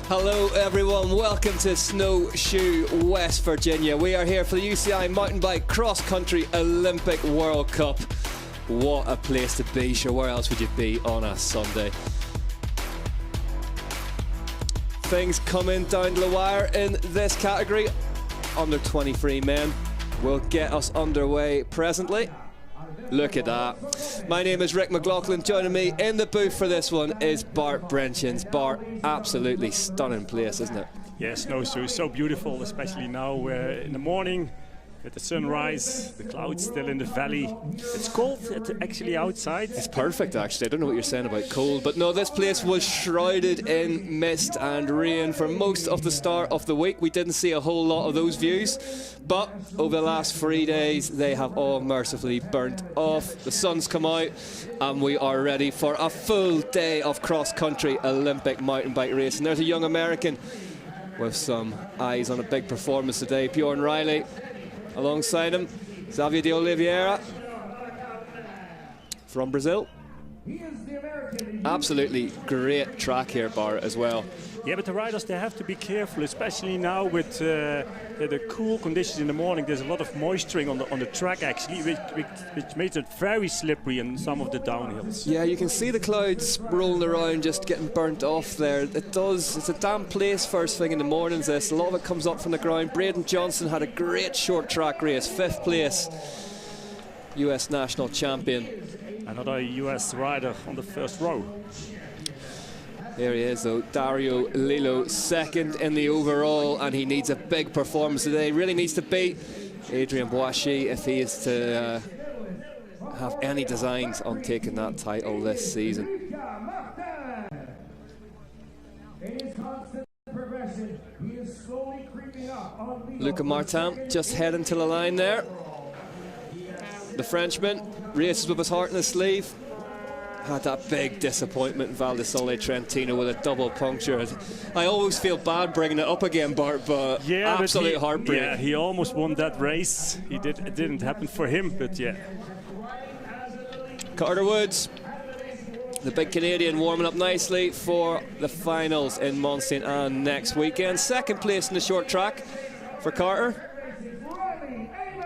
Hello everyone, welcome to Snowshoe, West Virginia. We are here for the UCI Mountain Bike Cross Country Olympic World Cup. What a place to be, sure, where else would you be on a Sunday? Things coming down to the wire in this category. Under 23 men will get us underway presently. Look at that. My name is Rick McLaughlin. Joining me in the booth for this one is Bart Brenchins. Bart, absolutely stunning place, isn't it? Yes, Snowshoe is so beautiful, especially now in the morning with the sunrise, the clouds still in the valley. It's cold actually outside. It's perfect actually. I don't know what you're saying about cold, but no, this place was shrouded in mist and rain for most of the start of the week. We didn't see a whole lot of those views, but over the last 3 days they have all mercifully burnt off. The sun's come out and we are ready for a full day of cross-country Olympic mountain bike race. And there's a young American with some eyes on a big performance today, Bjorn Riley. Alongside him, Xavier de Oliveira from Brazil. Absolutely great track here, Bart, as well. Yeah, but the riders, they have to be careful, especially now with the cool conditions in the morning. There's a lot of moisturing on the track, actually, which makes it very slippery in some of the downhills. Yeah, you can see the clouds rolling around, just getting burnt off there. It's a damp place first thing in the mornings. A lot of it comes up from the ground. Braden Johnson had a great short track race, 5th place, US national champion. Another US rider on the first row. There he is though, Dario Lillo, 2nd in the overall, and he needs a big performance today. Really needs to beat Adrien Boissy if he is to have any designs on taking that title this season. Luca Martin just heading to the line there. The Frenchman races with his heart in his sleeve. Had that big disappointment in Val di Sole Trentino with a double puncture. I always feel bad bringing it up again, Bart, but yeah, absolute heartbreak. Yeah, he almost won that race. It didn't happen for him, but yeah. Carter Woods, the big Canadian, warming up nicely for the finals in Mont Saint Anne next weekend. 2nd place in the short track for Carter.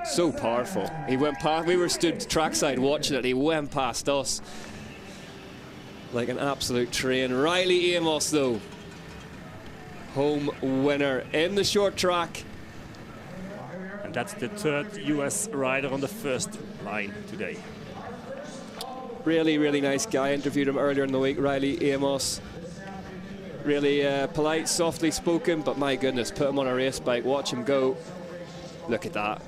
So powerful. He went past, we were stood trackside watching it, he went past us like an absolute train. Riley Amos though, home winner in the short track. And that's the 3rd US rider on the first line today. Really, really nice guy. Interviewed him earlier in the week, Riley Amos. Really polite, softly spoken, but my goodness, put him on a race bike, watch him go. Look at that.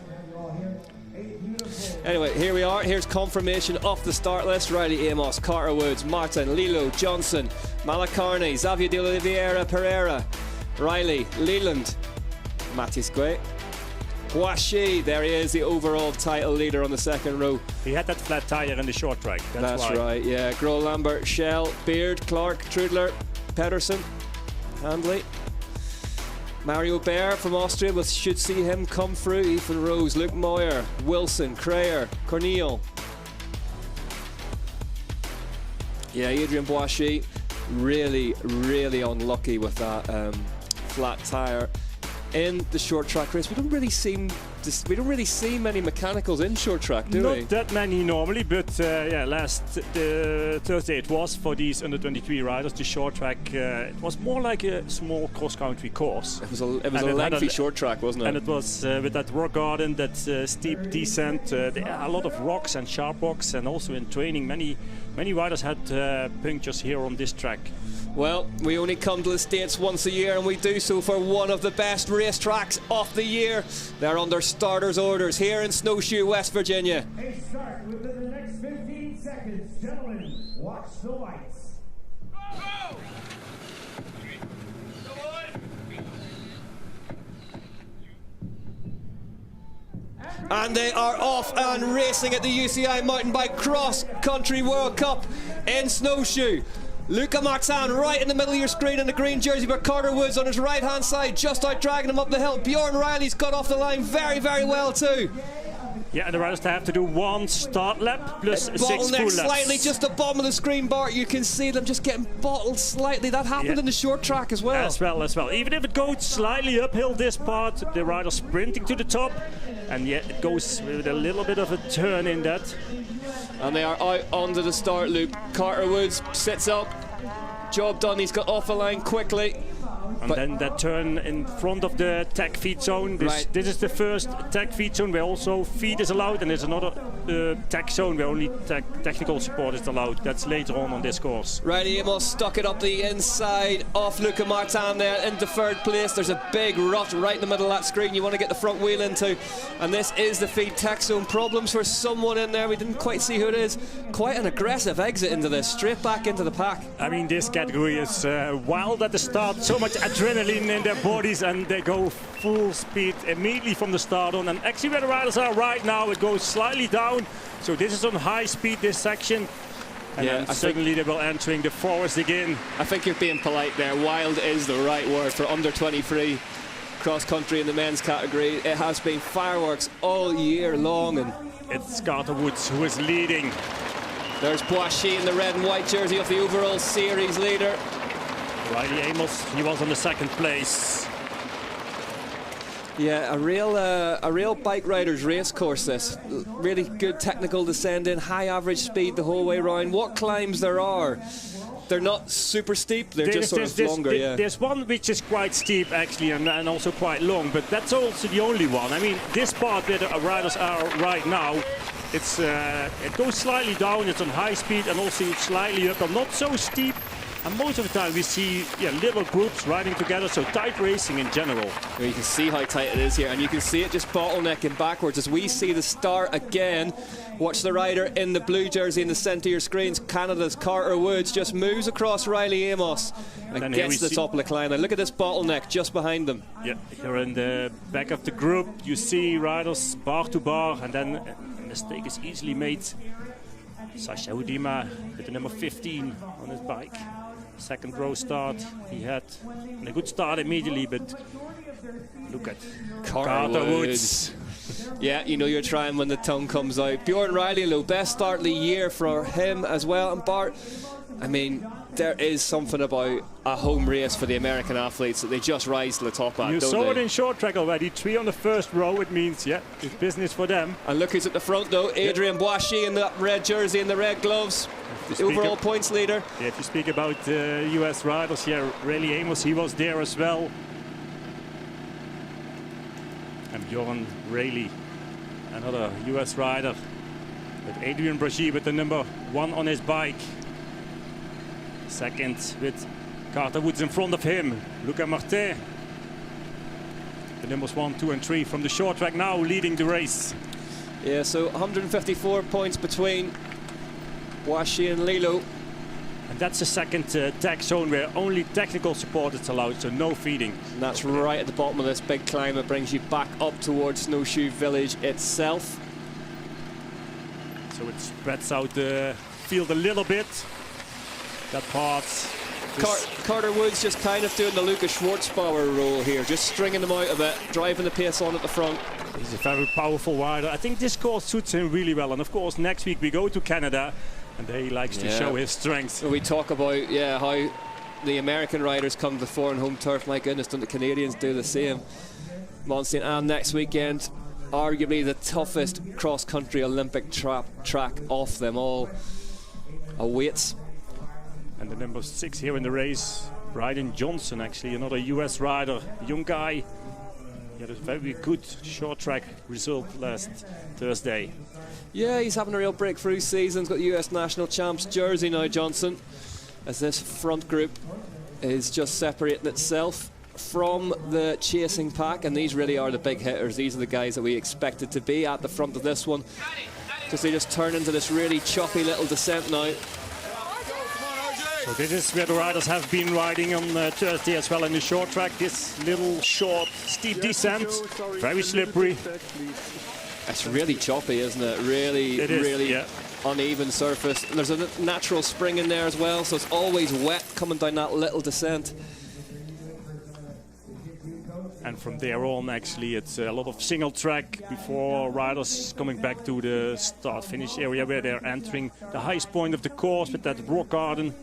Anyway, here we are. Here's confirmation off the start list. Riley Amos, Carter Woods, Martin, Lillo, Johnson, Malacarne, Xavier de Oliveira, Pereira, Riley, Leland, Matthias Guay, Boissy. There he is, the overall title leader on the 2nd row. He had that flat tire in the short track. That's why. Right, yeah. Grohl, Lambert, Shell, Beard, Clark, Trudler, Pedersen, Handley. Mario Baer from Austria, we should see him come through. Ethan Rose, Luke Moyer, Wilson, Crayer, Cornel. Yeah, Adrien Boissy, really, really unlucky with that flat tyre in the short track race. We don't really see many mechanicals in short track, do we? Not that many normally, but yeah, last Thursday it was for these under 23 riders. The short track, it was more like a small cross-country course. It was a lengthy short track, wasn't it? And it was with that rock garden, that steep descent. There are a lot of rocks and sharp rocks, and also in training, many riders had punctures here on this track. Well, we only come to the States once a year, and we do so for one of the best racetracks of the year. They're under starters' orders here in Snowshoe, West Virginia. A start within the next 15 seconds. Gentlemen, watch the lights. Go! And they are off and racing at the UCI Mountain Bike Cross Country World Cup in Snowshoe. Luca Martin right in the middle of your screen in the green jersey, but Carter Woods on his right hand side just out dragging him up the hill. Bjorn Riley's got off the line very, very well too. Yeah, and the riders have to do 1 start lap plus 6 full Bottleneck laps. slightly, just the bottom of the screen, Bart. You can see them just getting bottled slightly. That happened in the short track as well. As well. Even if it goes slightly uphill this part, the rider sprinting to the top, and yet it goes with a little bit of a turn in that. And they are out onto the start loop. Carter Woods sits up. Job done. He's got off the line quickly. And then that turn in front of the tech feed zone. This is the first tech feed zone where also feed is allowed, and there's another tech zone where only technical support is allowed. That's later on this course. Riley Amos stuck it up the inside off Luca Martin there into 3rd place. There's a big rut right in the middle of that screen you want to get the front wheel into, and this is the feed tech zone. Problems for someone in there. We didn't quite see who it is. Quite an aggressive exit into this, straight back into the pack. I mean, this category is wild at the start. So much adrenaline in their bodies, and they go full speed immediately from the start on. And actually where the riders are right now, it goes slightly down. So this is on high speed, this section. And then suddenly they will entering the forest again. I think you're being polite there. Wild is the right word for under 23 cross country in the men's category. It has been fireworks all year long, and it's Carter Woods who is leading. There's Boishy in the red and white jersey of the overall series leader. Riley Amos, he was on the 2nd place. Yeah, a real bike rider's race course this. Really good technical descending, high average speed the whole way around. What climbs there are, they're not super steep, they're just sort of longer. There's one which is quite steep actually, and also quite long, but that's also the only one. I mean, this part where the riders are right now, it goes slightly down, it's on high speed, and also slightly up, and not so steep. And most of the time we see little groups riding together, so tight racing in general. Well, you can see how tight it is here, and you can see it just bottlenecking backwards as we see the start again. Watch the rider in the blue jersey in the centre of your screens. Canada's Carter Woods just moves across Riley Amos and gets to the top of the climb. And look at this bottleneck just behind them. Yeah, here in the back of the group, you see riders bar to bar, and then a mistake is easily made. Sasha Udima with the number 15 on his bike. 2nd row start he had, and a good start immediately, but look at Carter Woods. Yeah, you know you're trying when the tongue comes out. Bjorn Riley, low best start of the year for him as well. And Bart, I mean, there is something about a home race for the American athletes that they just rise to the top at. You saw it in short track already. 3 on the 1st row, it means, it's business for them. And look who's at the front though, Adrian Boishy in that red jersey and the red gloves. The overall points leader. Yeah, if you speak about US riders here, Riley Amos, he was there as well. And Bjorn Riley, another US rider, with Adrian Boishy with the number 1 on his bike. 2nd with Carter Woods in front of him. Luca Martin, the numbers 1, 2 and 3 from the short track now leading the race. Yeah, so 154 points between Boishy and Lilo. And that's the 2nd tech zone where only technical support is allowed, so no feeding. And that's right at the bottom of this big climb. It brings you back up towards Snowshoe Village itself. So it spreads out the field a little bit. That part. Carter Woods just kind of doing the Lucas Schwartzbauer role here, just stringing them out a bit, driving the pace on at the front. He's a very powerful rider. I think this course suits him really well. And of course, next week we go to Canada, and he likes to show his strength. We talk about how the American riders come to foreign home turf. My goodness, don't the Canadians do the same? Mont Saint-Anne next weekend, arguably the toughest cross-country Olympic track off them all awaits. And the number 6 here in the race, Bryden Johnson, actually another US rider, young guy. He had a very good short track result last Thursday. Yeah, he's having a real breakthrough season. He's got the US national champs jersey now, Johnson, as this front group is just separating itself from the chasing pack, and these really are the big hitters. These are the guys that we expected to be at the front of this one, because they just turn into this really choppy little descent now. So this is where the riders have been riding on Thursday as well in the short track. This little short steep descent, very slippery. It's really choppy, isn't it? Really uneven surface. And there's a natural spring in there as well, so it's always wet coming down that little descent. And from there on, actually, it's a lot of single track before riders coming back to the start-finish area where they're entering the highest point of the course with that rock garden.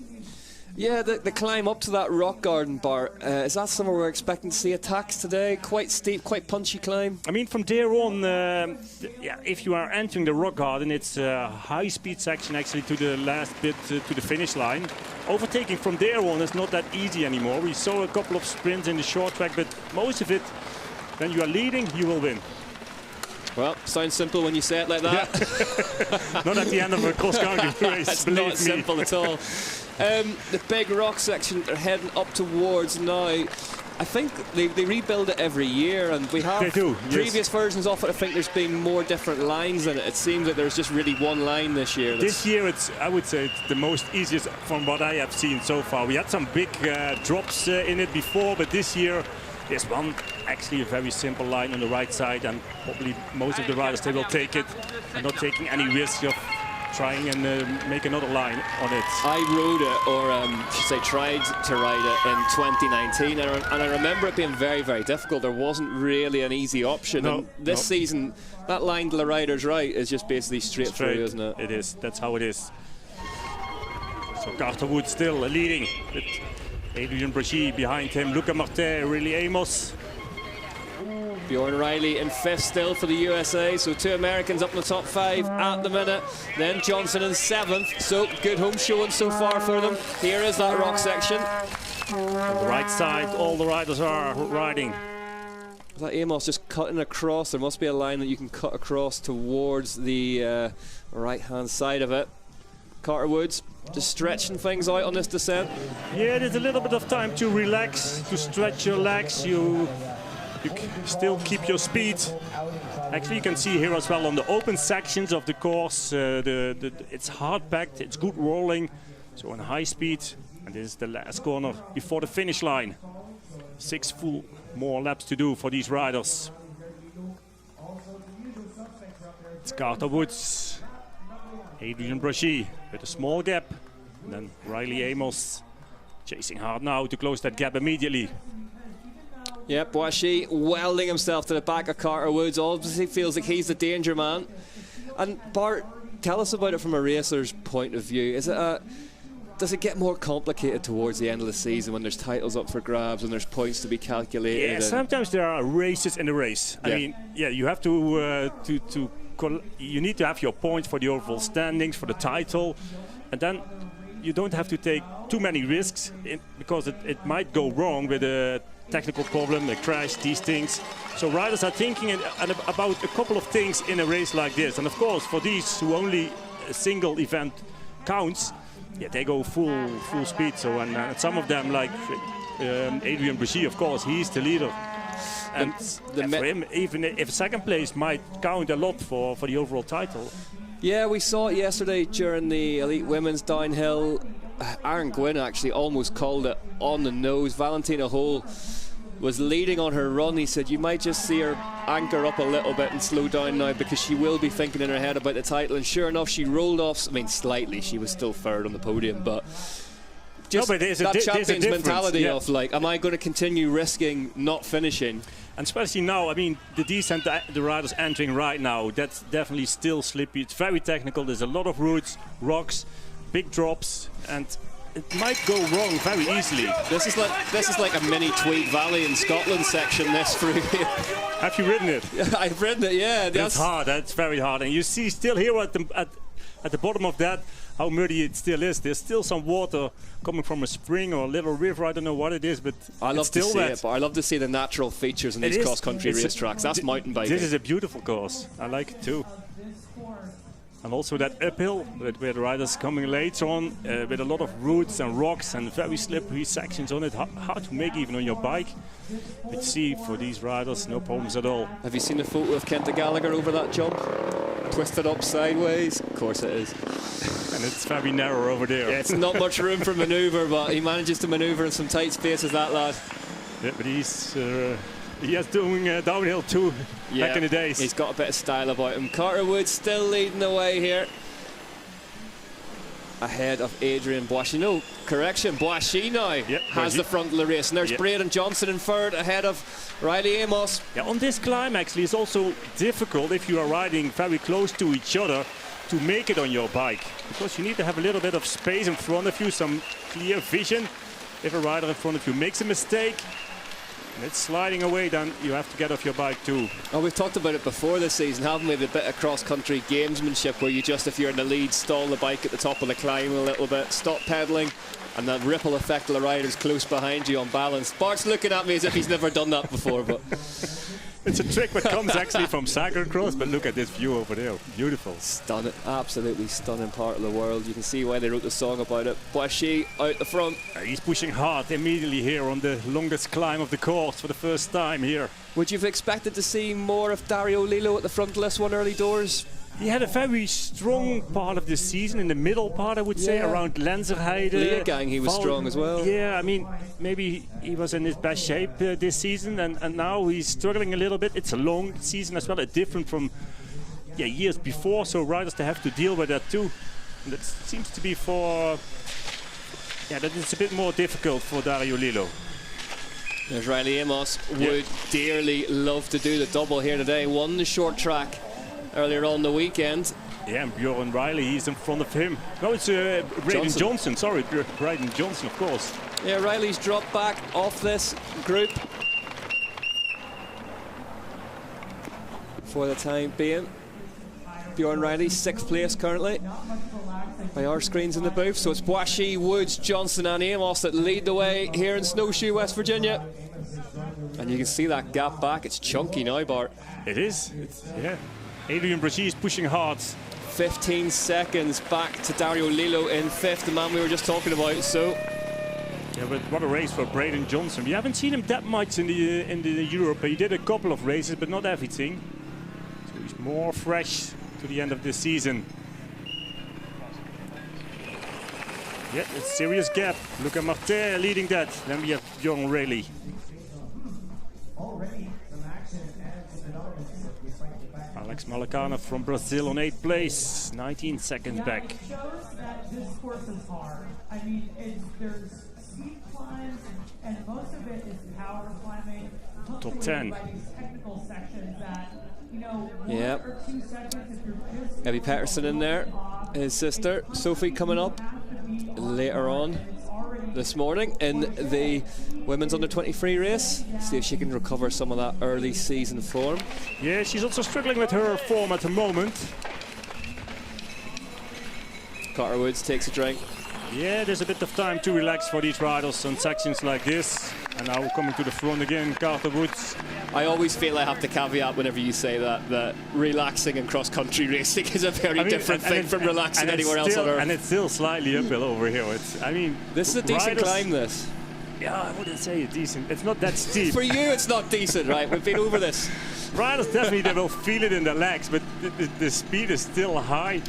Yeah, the climb up to that rock garden, Bart, is that somewhere we're expecting to see attacks today? Quite steep, quite punchy climb? I mean, from there on, yeah, if you are entering the rock garden, it's a high-speed section actually to the last bit to the finish line. Overtaking from there on is not that easy anymore. We saw a couple of sprints in the short track, but most of it, when you are leading, you will win. Well, sounds simple when you say it like that. Yeah. Not at the end of a cross-country race, It's believe not me. simple at all. The big rock section they're heading up towards now. I think they rebuild it every year, and we have They do, yes. previous versions of it. I think there's been more different lines in it. It seems that there's just really one line this year. This year, I would say it's the most easiest from what I have seen so far. We had some big drops in it before, but this year there's one actually a very simple line on the right side, and probably most of the riders, they will take it and not taking any risk of trying and make another line on it. I rode it, or should say tried to ride it in 2019, and I remember it being very, very difficult. There wasn't really an easy option. No, and this season, that line to the rider's right is just basically straight through, isn't it? It is. That's how it is. So Carter Wood still leading with Adrian Brachy behind him. Luca Martin, really Amos. Bjorn Riley in 5th still for the USA, so 2 Americans up in the top 5 at the minute. Then Johnson in 7th, so good home showing so far for them. Here is that rock section. On the right side, all the riders are riding. Is that Amos just cutting across? There must be a line that you can cut across towards the right-hand side of it. Carter Woods just stretching things out on this descent. Yeah, there's a little bit of time to relax, to stretch your legs. You still keep your speed. Actually, you can see here as well on the open sections of the course, it's hard packed, it's good rolling, so on high speed. And this is the last corner before the finish line. 6 full more laps to do for these riders. It's Carter Woods, Adrian Brachy with a small gap, and then Riley Amos chasing hard now to close that gap immediately. Yep, Brachy welding himself to the back of Carter Woods. Obviously feels like he's the danger man. And Bart, tell us about it from a racer's point of view. Does it get more complicated towards the end of the season when there's titles up for grabs and there's points to be calculated? Yeah, sometimes there are races in the race. Yeah. I mean, yeah, you have to you need to have your points for the overall standings, for the title, and then you don't have to take too many risks because it might go wrong with a technical problem, a crash, these things. So riders are thinking about a couple of things in a race like this. And of course, for these who only a single event counts, yeah, they go full speed. So and some of them, like Adrian Brachy, of course, he's the leader. And for him, even if second place might count a lot for the overall title. Yeah, we saw it yesterday during the Elite Women's Downhill. Aaron Gwynn actually almost called it on the nose. Valentina Hole was leading on her run. He said you might just see her anchor up a little bit and slow down now because she will be thinking in her head about the title. And sure enough, she rolled off. I mean, slightly. She was still third on the podium, but just but that champion's mentality of like, am I going to continue risking not finishing? And especially now, I mean, the descent the riders entering right now, that's definitely still slippy. It's very technical. There's a lot of roots, rocks, big drops, and it might go wrong very easily. This is like a mini Tweed Valley in Scotland section. This through here. Have you ridden it? I've ridden it. Yeah, that's hard. That's very hard. And you see still here at the bottom of that how muddy it still is. There's still some water coming from a spring or a little river. I don't know what it is, but I love still to see wet. it. But I love to see the natural features in these cross-country racetracks. That's mountain biking. This is a beautiful course. I like it too. And also that uphill where the riders coming later on with a lot of roots and rocks and very slippery sections on it. Hard to make even on your bike. But see, for these riders, no problems at all. Have you seen the photo of Kenta Gallagher over that jump? Twisted up sideways? Of course it is. And it's very narrow over there. Yeah, it's not much room for manoeuvre, but he manages to manoeuvre in some tight spaces, that lad. Yeah, but he's doing downhill too, back in the days. He's got a bit of style about him. Carter Woods still leading the way here. ahead of Adrian Boissy. No, correction, Boissy now has the front of the race. And there's Braden Johnson in third ahead of Riley Amos. Yeah, on this climb actually it's also difficult if you are riding very close to each other to make it on your bike, because you need to have a little bit of space in front of you, some clear vision. If a rider in front of you makes a mistake and it's sliding away, then you have to get off your bike too. Oh, we've talked about it before this season, haven't we? The bit of cross-country gamesmanship where you just, if you're in the lead, stall the bike at the top of the climb a little bit, stop pedalling, and the ripple effect of the riders close behind you on balance. Bart's looking at me as if he's never done that before, but it's a trick that comes actually from cyclocross, but look at this view over there. Beautiful. Stunning, absolutely stunning part of the world. You can see why they wrote the song about it. Boissy out the front. He's pushing hard immediately here on the longest climb of the course for the first time here. Would you have expected to see more of Dario Lillo at the front of this one early doors? He had a very strong part of the season, in the middle part I would say, around Lenzerheide. Leergang he was strong as well. Yeah, I mean, maybe he was in his best shape this season, and now he's struggling a little bit. It's a long season as well, different from years before, so riders they have to deal with that too. And that seems to be that it's a bit more difficult for Dario Lillo. There's Riley Amos, would dearly love to do the double here today. Won the short track earlier on the weekend. Yeah, and Bjorn Riley, he's in front of him. No, it's Braden Johnson. Sorry, Braden Johnson, of course. Yeah, Riley's dropped back off this group for the time being. Bjorn Riley, 6th place currently by our screens in the booth. So it's Boissy, Woods, Johnson and Amos that lead the way here in Snowshoe, West Virginia. And you can see that gap back. It's chunky now, Bart. It is. Adrian Boissy is pushing hard. 15 seconds back to Dario Lillo in 5th, the man we were just talking about. So yeah, but what a race for Braden Johnson. We haven't seen him that much in the Europe. He did a couple of races, but not everything. So he's more fresh to the end of this season. Yeah, a serious gap. Look at Martin leading that. Then we have Bjorn Riley. Alex Malacana from Brazil on 8th place, 19 seconds back. It shows that this course is hard. I mean, there's steep climbs, and most of it is power climbing. Top 10. Technical sections that, you know, 1 Yep. or 2 seconds if you're just Abby Patterson in there, his sister Sophie coming up later on this morning in the women's under-23 race. See if she can recover some of that early season form. Yeah, she's also struggling with her form at the moment. Carter Woods takes a drink. Yeah, there's a bit of time to relax for these riders on sections like this. And now coming to the front again, Carter Woods. I always feel I have to caveat whenever you say that relaxing in cross-country racing is a very different thing from relaxing anywhere else on Earth. And it's still slightly uphill over here. This is a decent climb, this. Yeah, I wouldn't say it's decent. It's not that steep. For you, it's not decent, right? We've been over this. Riders definitely they will feel it in their legs, but the speed is still high.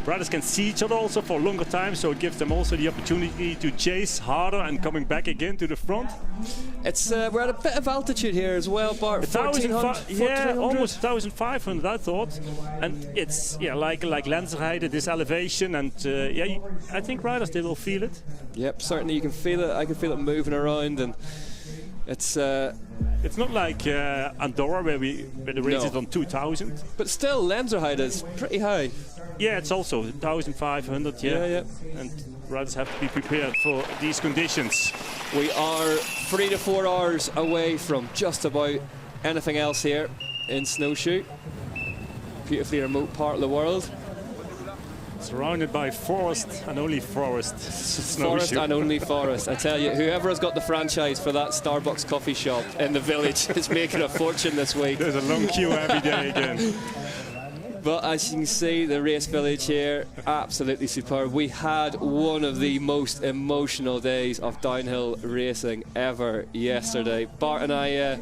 Riders can see each other also for a longer time, so it gives them also the opportunity to chase harder and coming back again to the front. It's we're at a bit of altitude here as well, Bart. 1,500, yeah, almost 1,500, I thought. And it's like Lenzerheide, this elevation, and I think riders they will feel it. Yep, certainly you can feel it. I can feel it moving around, and it's not like Andorra where the race is on 2,000. But still, Lenzerheide is pretty high. Yeah, it's also 1,500. Yeah. And riders have to be prepared for these conditions. We are 3 to 4 hours away from just about anything else here in Snowshoe. Beautifully remote part of the world. Surrounded by forest and only forest. Forest and only forest. I tell you, whoever has got the franchise for that Starbucks coffee shop in the village is making a fortune this week. There's a long queue every day again. But as you can see, the race village here, absolutely superb. We had one of the most emotional days of downhill racing ever yesterday. Bart and I,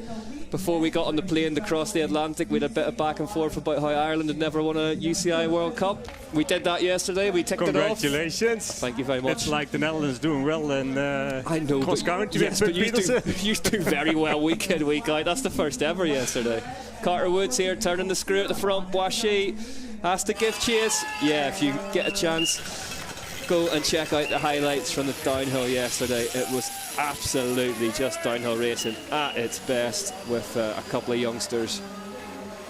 before we got on the plane to cross the Atlantic, we had a bit of back and forth about how Ireland had never won a UCI World Cup. We did that yesterday. We ticked it off. Congratulations. Thank you very much. It's like the Netherlands doing well in cross country. Yes, but you do very well week in, week out. That's the first ever yesterday. Carter Woods here turning the screw at the front. Boissy has to give chase. Yeah, if you get a chance. go and check out the highlights from the downhill yesterday. It was absolutely just downhill racing at its best with a couple of youngsters.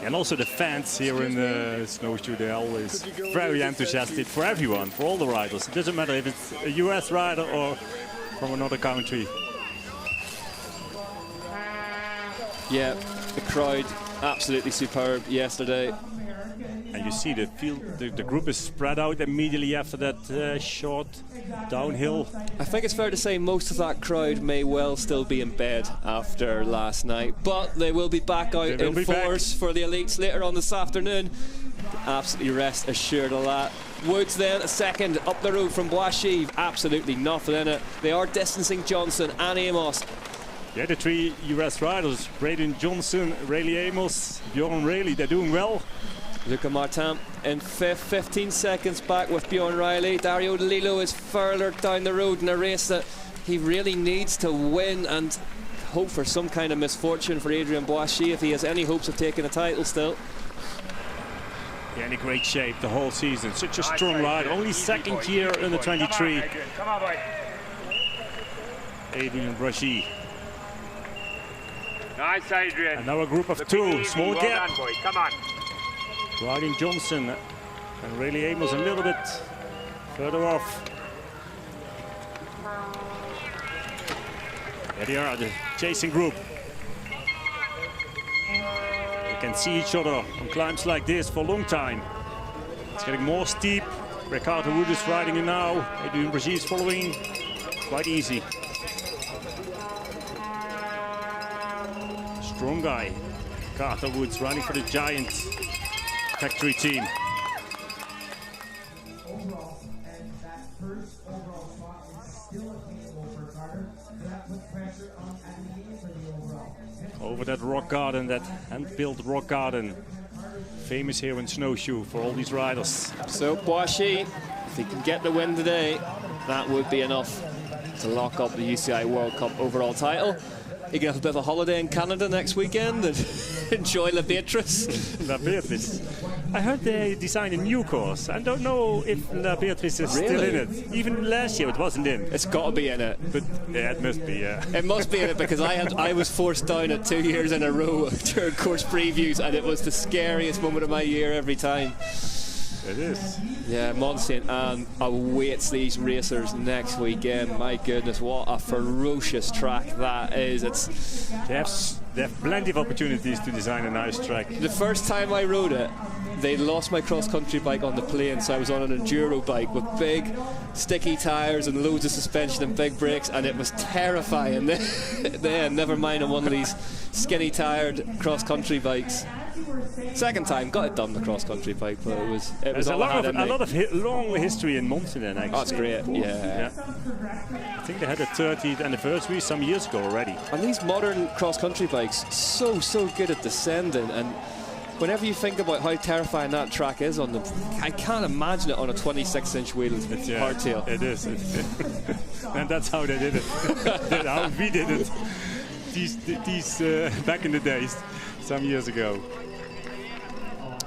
And also the fans here in Snowshoe, they're always very enthusiastic for everyone, for all the riders. It doesn't matter if it's a US rider or from another country. Yeah, the crowd absolutely superb yesterday. And you see the field, the group is spread out immediately after that short downhill. I think it's fair to say most of that crowd may well still be in bed after last night, but they will be back out in force for the elites later on this afternoon. Absolutely rest assured of that. Woods then a second up the road from Boissy, absolutely nothing in it. They are distancing Johnson and Amos. Yeah, the three US riders, Braden Johnson, Rayleigh Amos, Bjorn Rayleigh, they're doing well. Luca Martin in fifth, 15 seconds back with Bjorn Riley. Dario Lillo is further down the road in a race that he really needs to win, and hope for some kind of misfortune for Adrien Boissy if he has any hopes of taking a title still. Yeah, in a great shape the whole season. Such a strong rider. Only second year under 23. Adrien Boissy. Nice, Adrian. And now a group of two. Small gap. Done, boy. Come on. Riding Johnson and Rayleigh Amos a little bit further off. There they are, the chasing group. They can see each other on climbs like this for a long time. It's getting more steep. Ricardo Wood is riding it now. Adrien Boissy is following. Quite easy. Strong guy. Ricardo Woods running for the Giant factory team. Overall, and that first overall spot is still attainable for Carter. That puts pressure on Adrian for the overall. Over that rock garden, that hand-built rock garden. Famous here in Snowshoe for all these riders. So Boissy, if he can get the win today, that would be enough to lock up the UCI World Cup overall title. You can have a bit of a holiday in Canada next weekend and enjoy La Beatrice. La Beatrice. I heard they designed a new course. I don't know if La Beatrice is still in it. Even last year it wasn't in. It's got to be in it. But yeah, it must be, yeah. It must be in it because I was forced down it 2 years in a row during course previews, and it was the scariest moment of my year every time. It is. Yeah, Mont Saint Anne awaits these racers next weekend. My goodness, what a ferocious track that is. They have plenty of opportunities to design a nice track. The first time I rode it, they lost my cross-country bike on the plane, so I was on an enduro bike with big sticky tyres and loads of suspension and big brakes, and it was terrifying. Then, never mind on one of these skinny tired cross-country bikes. Second time, got it done the cross-country bike, but it was There's a all lot I had of long history in Montreal, actually. Oh, that's great, yeah. I think they had a 30th anniversary some years ago already. And these modern cross-country bikes, so good at descending, and whenever you think about how terrifying that track is on them, I can't imagine it on a 26-inch wheel hardtail. It is. And that's how they did it. That's how we did it. These back in the days, some years ago.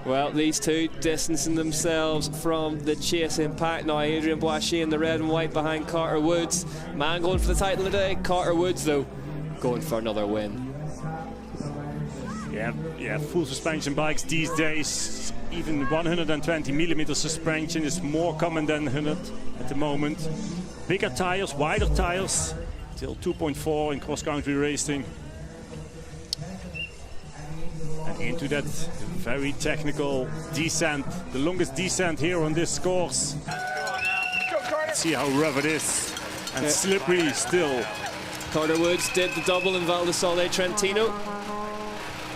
Well, these two distancing themselves from the chasing pack now. Adrien Boissy in the red and white behind Carter Woods. Man going for the title today. Carter Woods, though, going for another win. Yeah, full suspension bikes these days. Even 120mm suspension is more common than 100 at the moment. Bigger tires, wider tires, till 2.4 in cross-country racing. And into that very technical descent, the longest descent here on this course. See how rough it is, and slippery still. Carter Woods did the double in Val di Sole Trentino.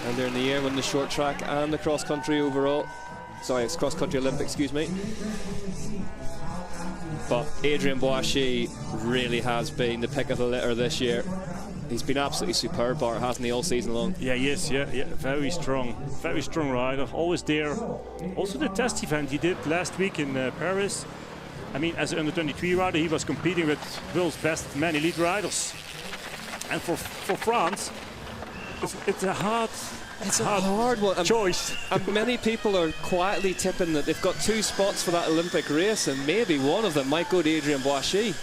And they're in the air winning the short track and the cross-country overall. Sorry, it's cross-country Olympic, excuse me. But Adrien Boissy really has been the pick of the litter this year. He's been absolutely superb, Bart, hasn't he, all season long? Yeah, yes, yeah, very strong rider, always there. Also the test event he did last week in Paris. I mean, as an under-23 rider, he was competing with world's best men elite riders. And for France, it's a hard It's a hard one. choice. And many people are quietly tipping that they've got 2 spots for that Olympic race, and maybe one of them might go to Adrian Boissy.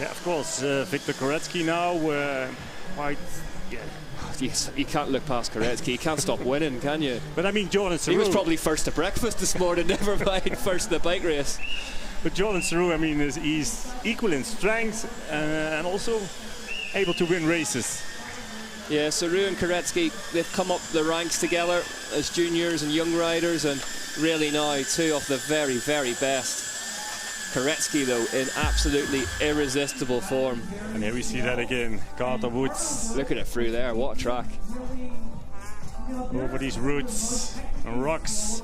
Yeah, of course. Victor Koretsky now, quite. Yeah. You can't look past Koretsky. You can't stop winning, can you? But I mean, Jordan Sarou. He was probably first to breakfast this morning, never mind first in the bike race. But Jordan Sarou, I mean, he's equal in strength and also able to win races. Yeah, Sarou and Koretsky, they've come up the ranks together as juniors and young riders, and really now 2 of the very, very best. Koretsky, though, in absolutely irresistible form. And here we see that again. Carter Woods. Look at it through there, what a track. Over these roots and rocks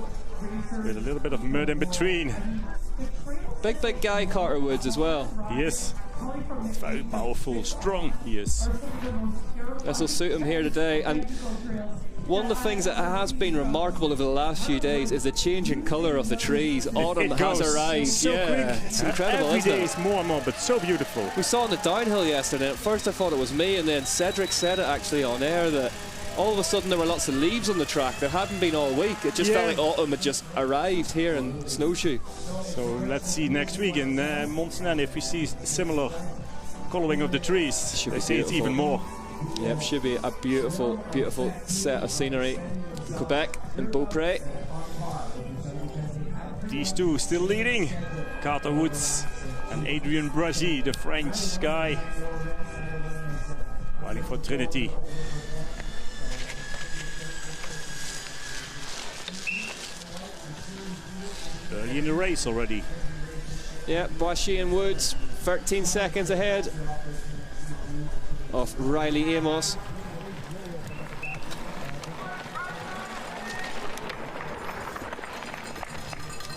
with a little bit of mud in between. Big guy, Carter Woods, as well. He is. Very powerful, strong he is. This will suit him here today. And one of the things that has been remarkable over the last few days is the changing colour of the trees. Autumn has arrived. So quick. It's incredible, Every isn't day it? is more and more, but so beautiful. We saw on the downhill yesterday. At first I thought it was me, and then Cedric said it actually on air that all of a sudden there were lots of leaves on the track. There hadn't been all week. It just felt like autumn had just arrived here in Snowshoe. So let's see next week in Montsnan if we see similar colouring of the trees. Should they be say it's beautiful. even more. Yep, should be a beautiful, beautiful set of scenery. Quebec and Beaupré. These 2 still leading. Carter Woods and Adrien Bragi, the French guy, riding for Trinity. Early in the race already. Yeah, Boissy and Woods 13 seconds ahead of Riley Amos.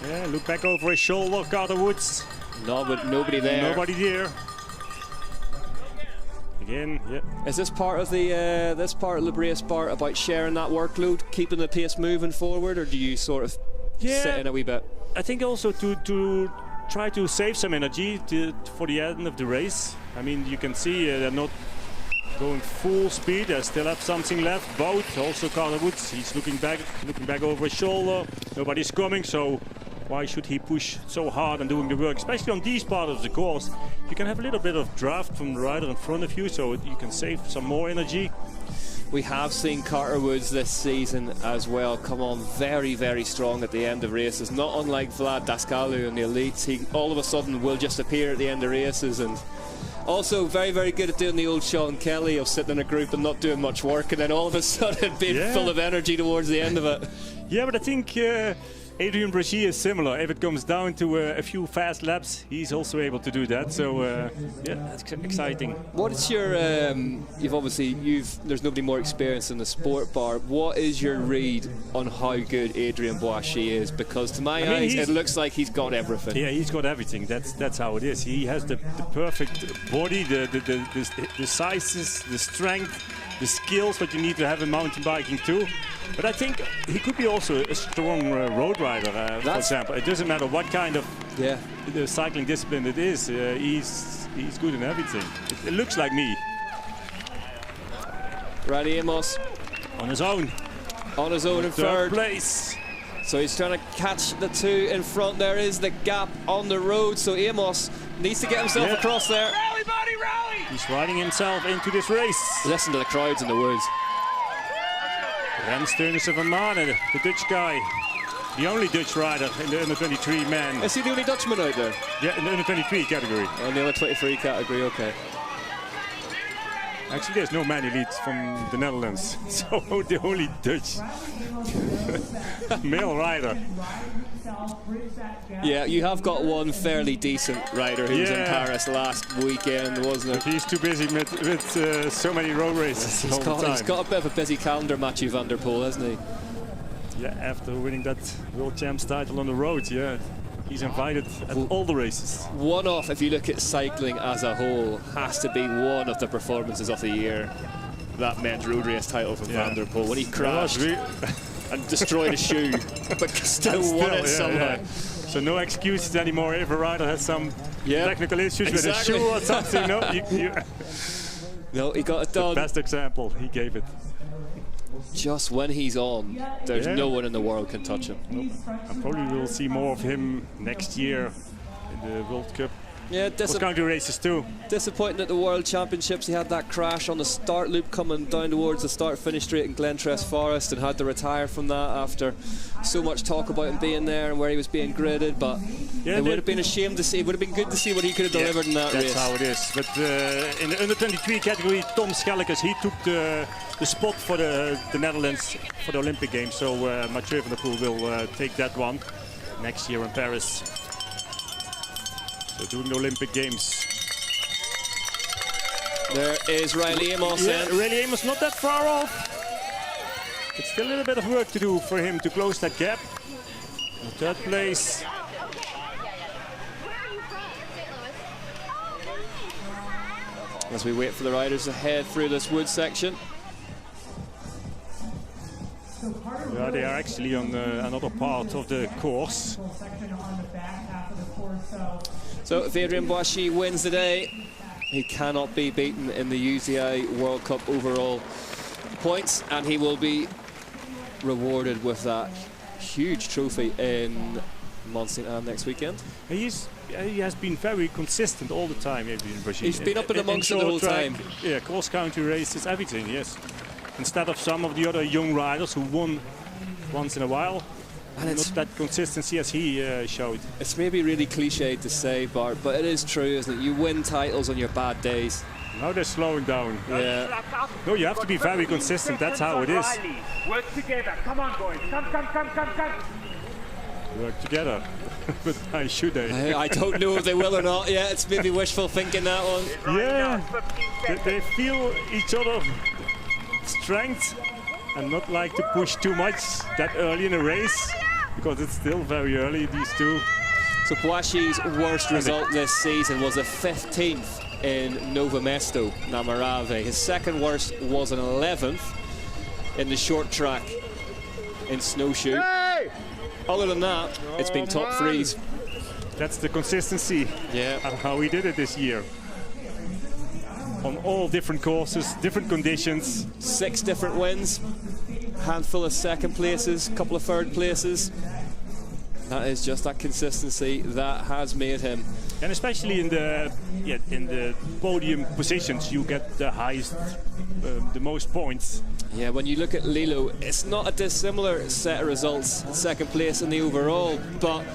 Yeah, look back over his shoulder, Carter Woods. No, but nobody there. Nobody there. Again, yeah. Is this part of the this part of the race part about sharing that workload, keeping the pace moving forward, or do you sort of sit in a wee bit? I think also to try to save some energy for the end of the race. I mean, you can see they're not going full speed. They still have something left. Both, also Carter Woods, he's looking back over his shoulder. Nobody's coming, so why should he push so hard and doing the work? Especially on these parts of the course, you can have a little bit of draft from the rider in front of you, so you can save some more energy. We have seen Carter Woods this season as well come on very, very strong at the end of races. Not unlike Vlad Dascalu in the elites. He all of a sudden will just appear at the end of races, and also very, very good at doing the old Sean Kelly of sitting in a group and not doing much work, and then all of a sudden being full of energy towards the end of it. Yeah, but I think Adrien Bragi is similar. If it comes down to a few fast laps, he's also able to do that. So yeah, that's exciting. What is your? There's nobody more experienced in the sport bar. What is your read on how good Adrien Boissy is? Because to my eyes, it looks like he's got everything. Yeah, he's got everything. That's how it is. He has the perfect body, the sizes, the strength, the skills that you need to have in mountain biking too. But I think he could be also a strong road rider, for example. It doesn't matter what kind of the cycling discipline it is. He's good in everything. It looks like me. Riley Amos on his own. On his own in third place. So he's trying to catch the 2 in front. There is the gap on the road. So Amos needs to get himself across there. Rally, buddy, rally! He's riding himself into this race. Listen to the crowds in the woods. Rens Teunissen van Manen, the Dutch guy. The only Dutch rider in the under-23 men. Is he the only Dutchman out there? Yeah, in the under-23 category. In the under-23 category, okay. Actually, there's no man elite from the Netherlands. So the only Dutch male rider. Yeah, you have got one fairly decent rider who was in Paris last weekend, wasn't it? But he's too busy with so many road races all the time. He's got a bit of a busy calendar, Mathieu van der Poel, hasn't he? Yeah, after winning that World Champs title on the road, he's invited at all the races. One off, if you look at cycling as a whole, has to be one of the performances of the year. That men's road race title from Van der Poel when he crashed and destroyed a shoe, but still won it somehow. Yeah. So no excuses anymore if a rider has some technical issues with his shoe or something. No, no, he got it done. The best example, he gave it. just when he's on, there's no one in the world can touch him. And probably we'll see more of him next year in the World Cup. Yeah, cross-country races too. Disappointing at the World Championships. He had that crash on the start loop coming down towards the start-finish straight in Glentress Forest and had to retire from that after so much talk about him being there and where he was being gridded. But it would have been a shame to see. It would have been good to see what he could have delivered in that race. That's how it is. But in the under-23 category, Tom Schellekes, he took the spot for the Netherlands for the Olympic Games. So Mathieu van der Poel will take that one next year in Paris. So doing the Olympic Games. There is Riley Amos. Yeah, Riley Amos not that far off. It's still a little bit of work to do for him to close that gap. In third place. As we wait for the riders to head through this wood section. Yeah, they are actually on another part of the course. So if Adrien Boissy wins today, he cannot be beaten in the UCI World Cup overall points, and he will be rewarded with that huge trophy in Mont Saint Anne next weekend. He has been very consistent all the time, Adrien Boissy. He's been up and amongst it the whole time. Yeah, cross-country races, everything, yes. Instead of some of the other young riders who won once in a while. And it's not that consistency as he showed. It's maybe really cliched to say, Bart, but it is true, isn't it? You win titles on your bad days. Now they're slowing down. Yeah. No, you have to be very consistent. That's how it is. Work together. Come on, boys. Come. Work together. But why should they? I don't know if they will or not. Yeah, it's maybe wishful thinking, that one. Yeah. They feel each other's strength and not like to push too much that early in a race, because it's still very early, these two. So Boissy's worst result this season was a 15th in Novo Mesto, Namarave. His second worst was an 11th in the short track in Snowshoe. Other than that, it's been top threes. That's the consistency of how he did it this year. On all different courses, different conditions. 6 different wins, handful of second places, couple of third places. That is just that consistency that has made him. And especially in the podium positions, you get the highest, the most points. Yeah, when you look at Lilo, it's not a dissimilar set of results. Second place in the overall, but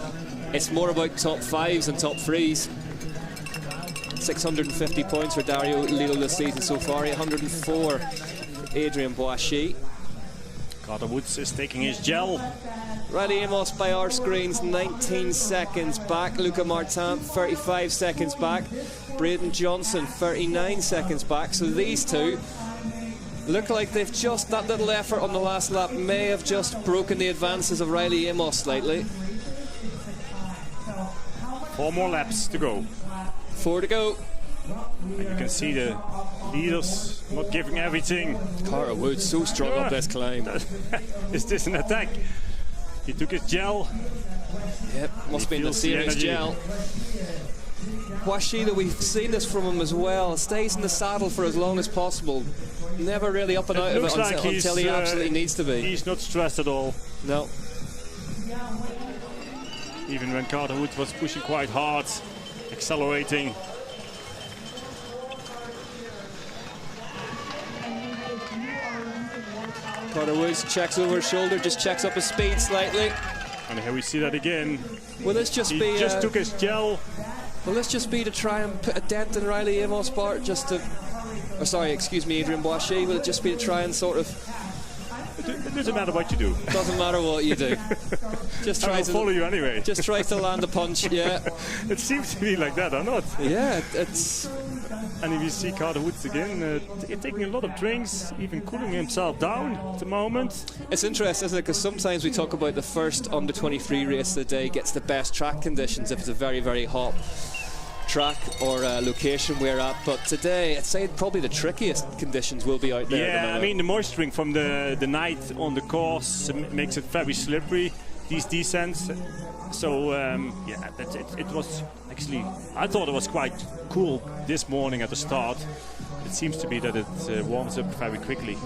it's more about top 5s and top 3s. 650 points for Dario Lilo this season so far, 804 for Adrien Boissy. Carter Woods is taking his gel. Riley Amos by our screens, 19 seconds back. Luca Martin, 35 seconds back. Braden Johnson, 39 seconds back. So these two look like they've just, that little effort on the last lap may have just broken the advances of Riley Amos slightly. 4 more laps to go. 4 to go. And you can see the leaders not giving everything. Carter Woods so strong up this climb. Is this an attack? He took his gel. Yep, must be in the serious gel. Boissy, though, we've seen this from him as well, stays in the saddle for as long as possible. Never really up and out of it until he absolutely needs to be. He's not stressed at all. No. Even when Carter Woods was pushing quite hard, accelerating. Carter Woods checks over his shoulder, just checks up his speed slightly. And here we see that again. Will this just he be... just took his gel. Will this just be to try and put a dent in Riley Amos' part, just to... Oh, sorry, excuse me, Adrien Boissy. Will it just be to try and sort of... It doesn't matter what you do. Doesn't matter what you do. Just try to follow you anyway. Just try to land a punch, yeah. It seems to be like that, or not? Yeah, it's... And if you see Carter Woods again, taking a lot of drinks, even cooling himself down at the moment. It's interesting, isn't it? Because sometimes we talk about the first under-23 race of the day gets the best track conditions if it's a very, very hot track or location we're at, but today I'd say probably the trickiest conditions will be out there. Yeah, I mean the moisturing from the night on the course makes it very slippery, these descents. So yeah, it was actually, I thought it was quite cool this morning at the start. It seems to be that it warms up very quickly.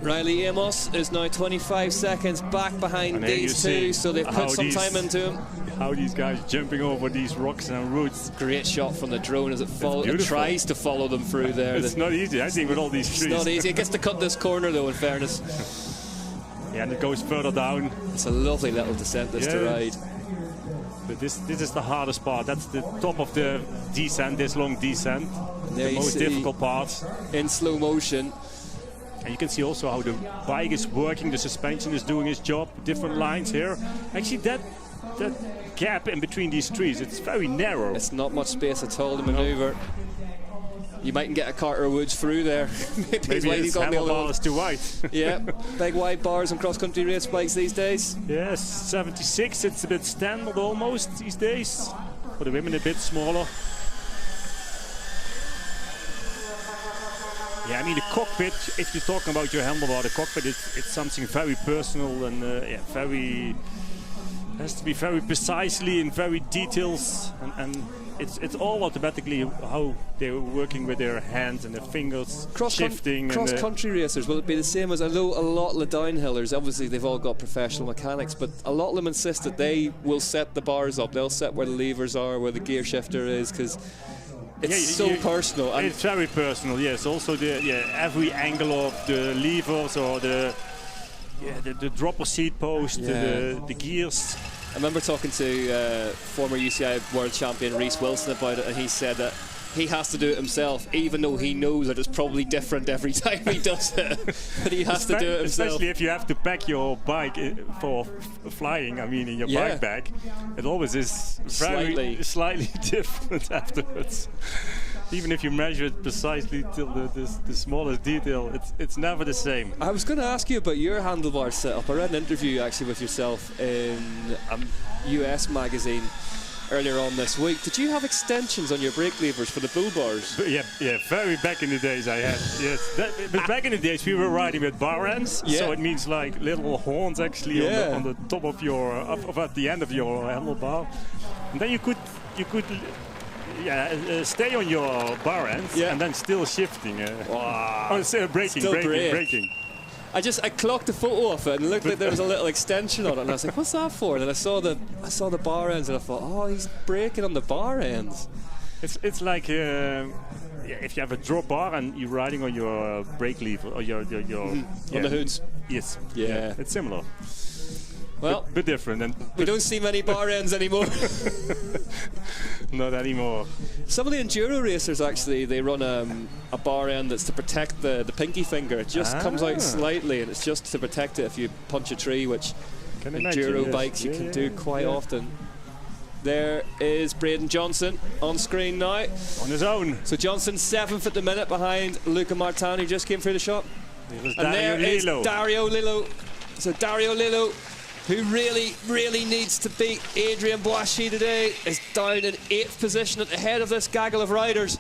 Riley Amos is now 25 seconds back behind these two, so they've put some time into him. How these guys jumping over these rocks and roots. Great shot from the drone as it tries to follow them through there. It's not easy, I think, with all these trees. It's not easy. It gets to cut this corner, though, in fairness. Yeah, and it goes further down. It's a lovely little descent, this to ride. But this is the hardest part. That's the top of the descent, this long descent. The most difficult part. In slow motion. And you can see also how the bike is working, the suspension is doing its job, different lines here. Actually, that gap in between these trees, it's very narrow. It's not much space at all to maneuver. You mightn't get a Carter Woods through there. Maybe his handlebar is too wide. Yeah, big wide bars on cross-country race bikes these days. Yes, 76, it's a bit standard almost these days. For the women, a bit smaller. Yeah, I mean the cockpit, if you're talking about your handlebar, the cockpit, it's something very personal and has to be very precisely and very details, and it's all automatically how they're working with their hands and their fingers, shifting. Cross-country racers, will it be the same as, although a lot of the downhillers, obviously they've all got professional mechanics, but a lot of them insist that they will set the bars up, they'll set where the levers are, where the gear shifter is, because it's so personal. And it's very personal, yes. Also, every angle of the levers or the dropper seat post, the gears. I remember talking to former UCI world champion Reece Wilson about it, and he said that he has to do it himself, even though he knows that it's probably different every time he does it. But he has to do it himself. Especially if you have to pack your bike for flying, I mean, in your bike bag. It always is slightly different afterwards. Even if you measure it precisely till the smallest detail, it's never the same. I was going to ask you about your handlebar setup. I read an interview actually with yourself in a US magazine earlier on this week. Did you have extensions on your brake levers for the bull bars? Yeah, very back in the days I had. Yes, but back in the days we were riding with bar ends, so it means like little horns actually on the top of your, at the end of your handlebar, and then you could stay on your bar ends and then still shifting. Braking. I clocked a photo of it and it looked like there was a little extension on it, and I was like, what's that for? And I saw the bar ends and I thought, oh, he's braking on the bar ends. It's like if you have a drop bar and you're riding on your brake lever or your on the hoods. Yes. Yeah. It's similar. Well, bit different. And we don't see many bar ends anymore. Not anymore. Some of the enduro racers actually, they run a bar end that's to protect the pinky finger. It just comes out slightly, and it's just to protect it if you punch a tree, which enduro bikes you can do quite often. There is Braden Johnson on screen now. On his own. So Johnson 7th at the minute behind Luca Martin, who just came through the shop. And there is Dario Lillo. So Dario Lillo, who really needs to beat Adrien Boissy today, is down in 8th position at the head of this gaggle of riders.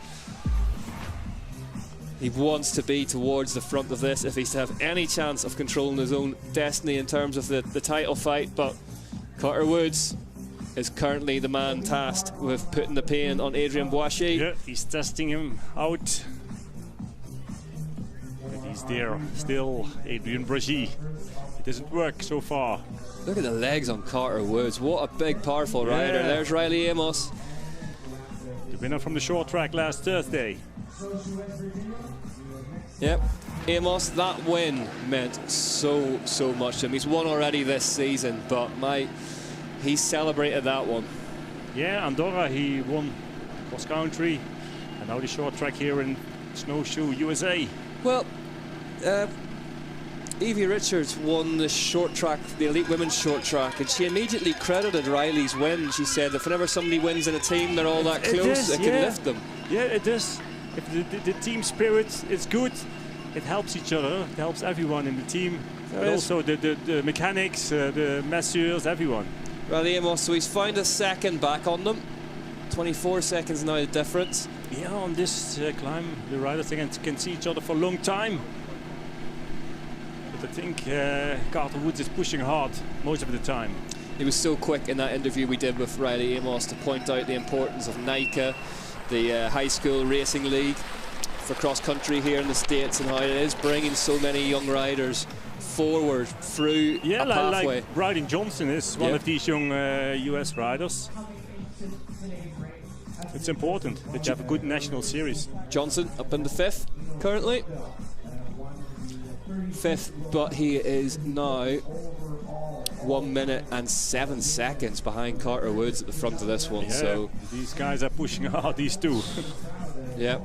He wants to be towards the front of this if he's to have any chance of controlling his own destiny in terms of the title fight, but Carter Woods is currently the man tasked with putting the pain on Adrien Boissy. Yeah, he's testing him out. And he's there, still Adrien Boissy. It doesn't work so far. Look at the legs on Carter Woods. What a big, powerful rider. There's Riley Amos. The winner from the short track last Thursday. Yep. Amos, that win meant so much to him. He's won already this season, but he celebrated that one. Yeah, Andorra, he won cross country, and now the short track here in Snowshoe, USA. Well, Evie Richards won the short track, the elite women's short track, and she immediately credited Riley's win. She said if whenever somebody wins in a team, they're all that close, it can lift them. Yeah, it is. If the team spirit is good, it helps each other, it helps everyone in the team, but also the mechanics, the masseurs, everyone. Riley Amos, so he's found a second back on them. 24 seconds now the difference. Yeah, on this climb, the riders can see each other for a long time. But I think Carter Woods is pushing hard most of the time. He was so quick in that interview we did with Riley Amos to point out the importance of NICA, the high school racing league. for cross country here in the States and how it is bringing so many young riders forward through Yeah, a pathway. like Bryden Johnson is one of these young US riders. It's important that you have a good national series. Johnson up in the 5th currently. 5th, but he is now 1 minute and 7 seconds behind Carter Woods at the front of this one. Yeah, so these guys are pushing hard, these two. yeah.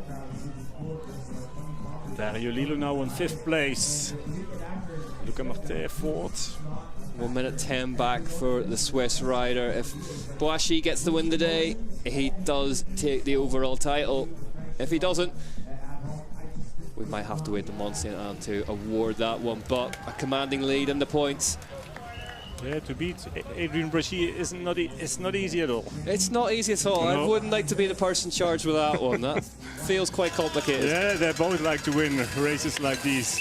Dario Lilo now in 5th place. Luca Martin 4th. 1 minute 10 back for the Swiss rider. If Boashi gets the win today, he does take the overall title. If he doesn't, we might have to wait to Mont Saint Anne to award that one. But a commanding lead in the points. Yeah, to beat Adrian Brachy is not easy at all. It's not easy at all. No. I wouldn't like to be the person charged with that one. That feels quite complicated. Yeah, they both like to win races like these.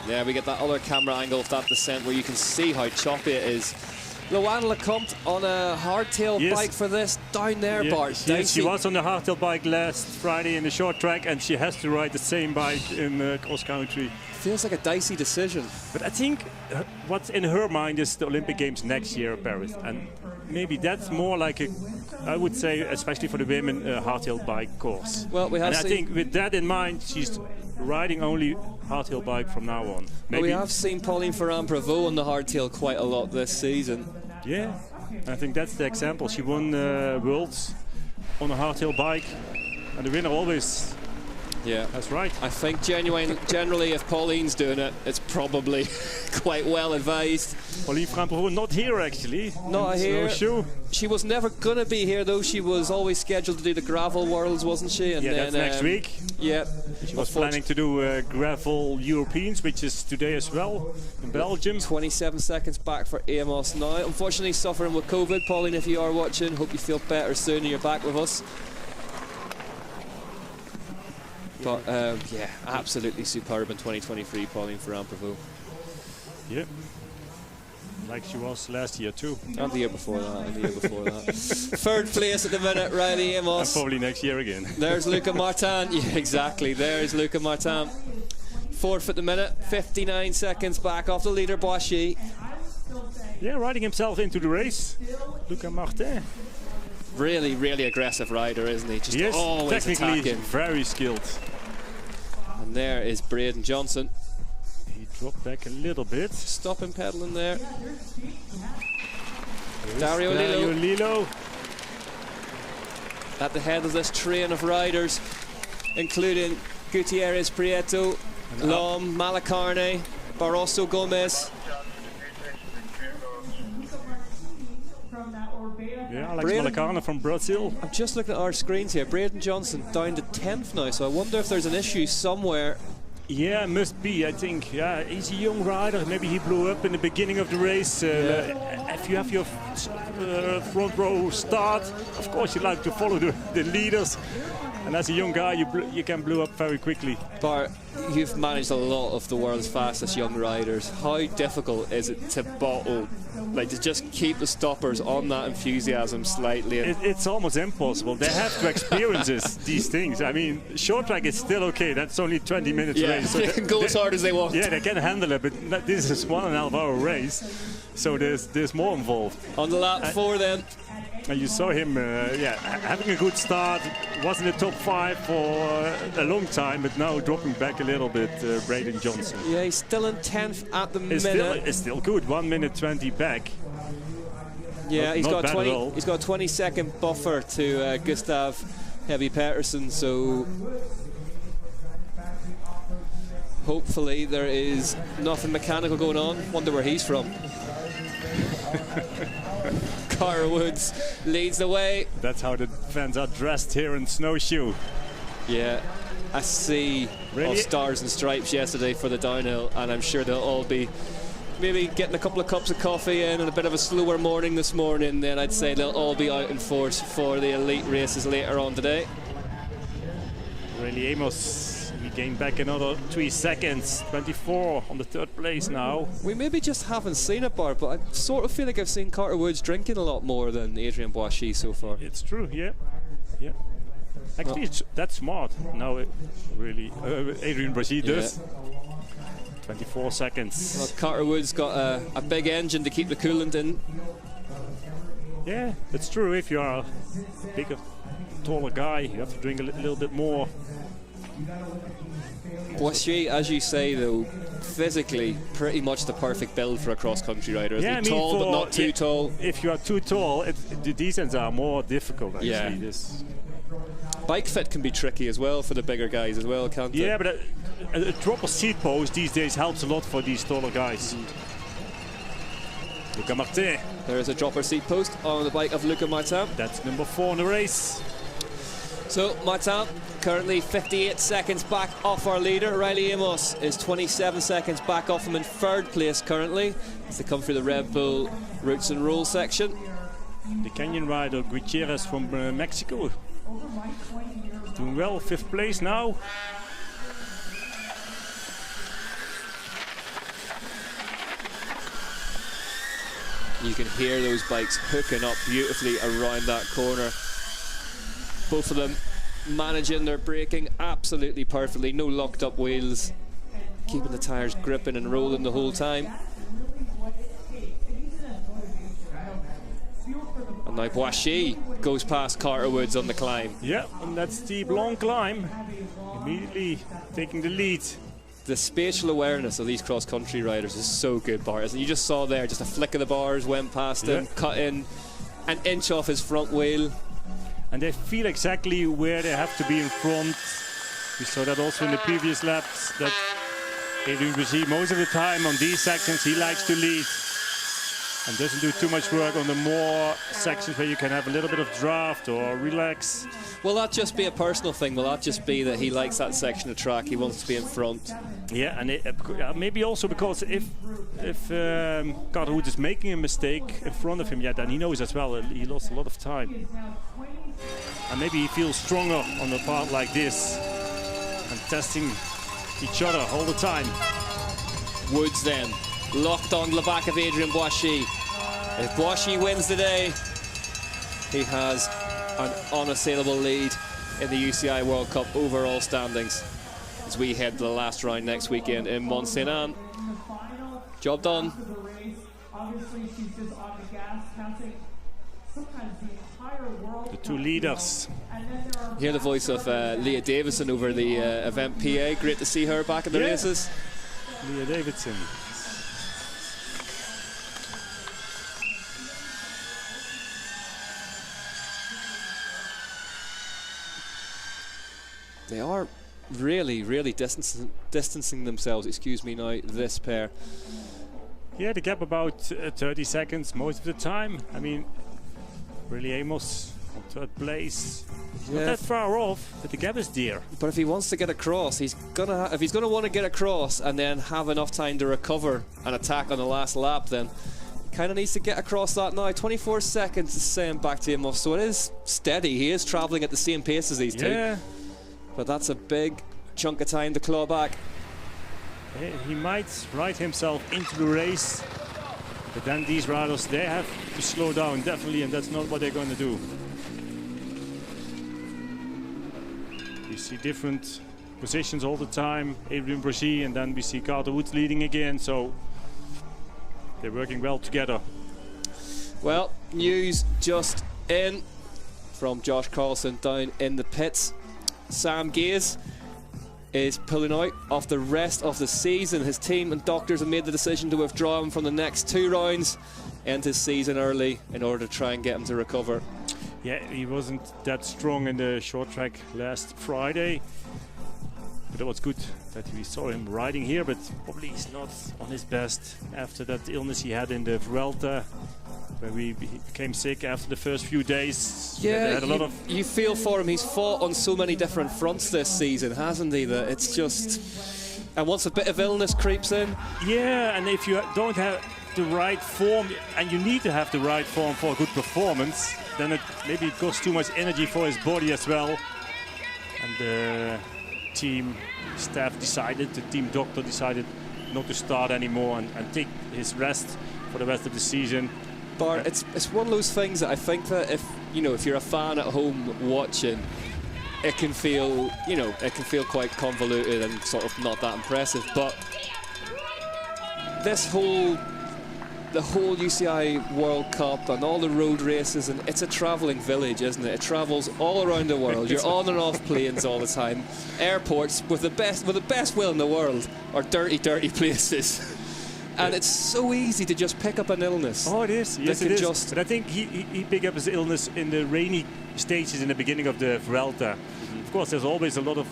Yeah, we get that other camera angle of that descent where you can see how choppy it is. Loane Lecomte on a hardtail bike for this down there, Bart. Yes, she was on the hardtail bike last Friday in the short track, and she has to ride the same bike in cross country. Feels like a dicey decision. But I think what's in her mind is the Olympic Games next year in Paris, and maybe that's more like a, I would say, especially for the women, hardtail bike course. Well, we have and I think with that in mind, she's riding only hardtail bike from now on. Well, we have seen Pauline Ferrand-Prévot on the hardtail quite a lot this season. Yeah, I think that's the example. She won Worlds on a hardtail bike, and the winner always. Yeah, that's right. I think generally, if Pauline's doing it, it's probably quite well advised. Pauline Ferrand-Prévot not here actually. Not here. Snowshoe. She was never going to be here though. She was always scheduled to do the gravel worlds, wasn't she? And yeah, then, that's next week. Yeah. She was planning to do gravel Europeans, which is today as well in Belgium. 27 seconds back for Amos now. Unfortunately, suffering with COVID. Pauline, if you are watching, hope you feel better soon and you're back with us. But yeah, absolutely superb in 2023, Pauline Ferrand-Prévot. Yep. Like she was last year too. And the year before that, and the year before that. 3rd place at the minute, Riley Amos. And probably next year again. There's Luca Martin. Yeah, exactly. There's Luca Martin. 4th at the minute, 59 seconds back off the leader, Boashi. Yeah, riding himself into the race. Luca Martin. Really, really aggressive rider, isn't he? Just always technically attacking. Very skilled. And there is Braden Johnson. He dropped back a little bit. Stopping pedaling there. There's Dario Lilo at the head of this train of riders, including Gutierrez Prieto, Lom, Malacarne, Barroso Gomez. Yeah, Alex Malacarne from Brazil. I'm just looking at our screens here. Braden Johnson down to 10th now, so I wonder if there's an issue somewhere. Yeah, must be, I think. Yeah, he's a young rider. Maybe he blew up in the beginning of the race. If you have your front row start, of course you like to follow the leaders. And as a young guy, you can blow up very quickly. Bart, you've managed a lot of the world's fastest young riders. How difficult is it to bottle, like to just keep the stoppers on that enthusiasm slightly? It's almost impossible. They have to experience these things. I mean, short track is still okay. That's only 20 minutes race. So they can go as hard as they want. Yeah, they can handle it, but this is 1.5 hour race. So there's more involved. On the lap 4 then. And you saw him, having a good start. Was in the top 5 for a long time, but now dropping back a little bit. Braden Johnson. Yeah, he's still in 10th at the minute. It's still good. 1 minute 20 back. Yeah, he's got 20. He's got a 20-second buffer to Gustav Heavy Peterson. So hopefully there is nothing mechanical going on. Wonder where he's from. Carter Woods leads the way. That's how the fans are dressed here in Snowshoe. Yeah, a sea of stars and stripes yesterday for the downhill, and I'm sure they'll all be maybe getting a couple of cups of coffee in and a bit of a slower morning this morning. Then I'd say they'll all be out in force for the elite races later on today. Really, Amos, he gained back another 3 seconds. 24 on the 3rd place now. We maybe just haven't seen it, Bart, but I sort of feel like I've seen Carter Woods drinking a lot more than Adrien Boissy so far. It's true, yeah. Actually, that's smart. Now, Adrien Boissy does. 24 seconds. Well, Carter Woods got a big engine to keep the coolant in. Yeah, that's true. If you are a bigger, taller guy, you have to drink a little bit more. Boissy, as you say, though, physically pretty much the perfect build for a cross-country rider. Yeah, tall but not too tall. If you are too tall, the descents are more difficult, actually. Yeah. Bike fit can be tricky as well for the bigger guys as well, can't it? Yeah, but a dropper seat post these days helps a lot for these taller guys. Luca Martin. There is a dropper seat post on the bike of Luca Martin. That's number 4 in the race. So Martin currently 58 seconds back off our leader. Riley Amos is 27 seconds back off him in 3rd place currently as they come through the Red Bull Roots and Roll section. The Kenyan rider Gutierrez from Mexico doing well, 5th place now. You can hear those bikes hooking up beautifully around that corner. Both of them managing their braking absolutely perfectly. No locked up wheels. Keeping the tyres gripping and rolling the whole time. And now Boissy goes past Carter Woods on the climb. Yeah, and that steep long climb. Immediately taking the lead. The spatial awareness of these cross-country riders is so good, Bart. You just saw there, just a flick of the bars went past him, cut in an inch off his front wheel. And they feel exactly where they have to be in front. We saw that also in the previous laps, that Adrien Boissy, most of the time on these sections, he likes to lead and doesn't do too much work on the more sections where you can have a little bit of draft or relax. Will that just be a personal thing? Will that just be that he likes that section of track, he wants to be in front? Yeah, and maybe also because if Carter Woods is making a mistake in front of him, then he knows as well he lost a lot of time. And maybe he feels stronger on a part like this and testing each other all the time. Woods then locked on the back of Adrien Boissy. If Boissy wins today, he has an unassailable lead in the UCI World Cup overall standings as we head to the last round next weekend in Mont Saint Anne. Job done. The 2 leaders. Hear the voice of Leah Davidson over the event PA. Great to see her back in the races. Leah Davidson. They are really distancing themselves, excuse me now, this pair. Yeah, the gap about 30 seconds most of the time. I mean, really Amos on 3rd place. Not that far off, but the gap is there. But if he wants to get across, if he's gonna want to get across and then have enough time to recover and attack on the last lap, then kind of needs to get across that now. 24 seconds is saying back to Amos, so it is steady. He is travelling at the same pace as these two. But that's a big chunk of time to claw back. He might ride himself into the race, but then these riders, they have to slow down, definitely, and that's not what they're going to do. You see different positions all the time, Adrien Boissy, and then we see Carter Woods leading again, so they're working well together. Well, news just in from Josh Carlson down in the pits. Sam Gaze is pulling out of the rest of the season. His team and doctors have made the decision to withdraw him from the next 2 rounds, end his season early in order to try and get him to recover. Yeah, he wasn't that strong in the short track last Friday, but it was good that we saw him riding here, but probably he's not on his best after that illness he had in the Vuelta, where he became sick after the first few days. Yeah, had a lot of you feel for him. He's fought on so many different fronts this season, hasn't he? That it's just, and once a bit of illness creeps in. Yeah, and if you don't have the right form, and you need to have the right form for a good performance, then maybe it costs too much energy for his body as well. And the team staff decided, the team doctor decided not to start anymore and take his rest for the rest of the season. Bart, it's one of those things that I think that if you're a fan at home watching, it can feel quite convoluted and sort of not that impressive. But the whole UCI World Cup and all the road races, and it's a travelling village, isn't it? It travels all around the world. You're on and off planes all the time. Airports with the best will in the world are dirty places. And it's so easy to just pick up an illness. Oh, it is. Yes, it is. But I think he picked up his illness in the rainy stages in the beginning of the Vuelta. Of course, there's always a lot of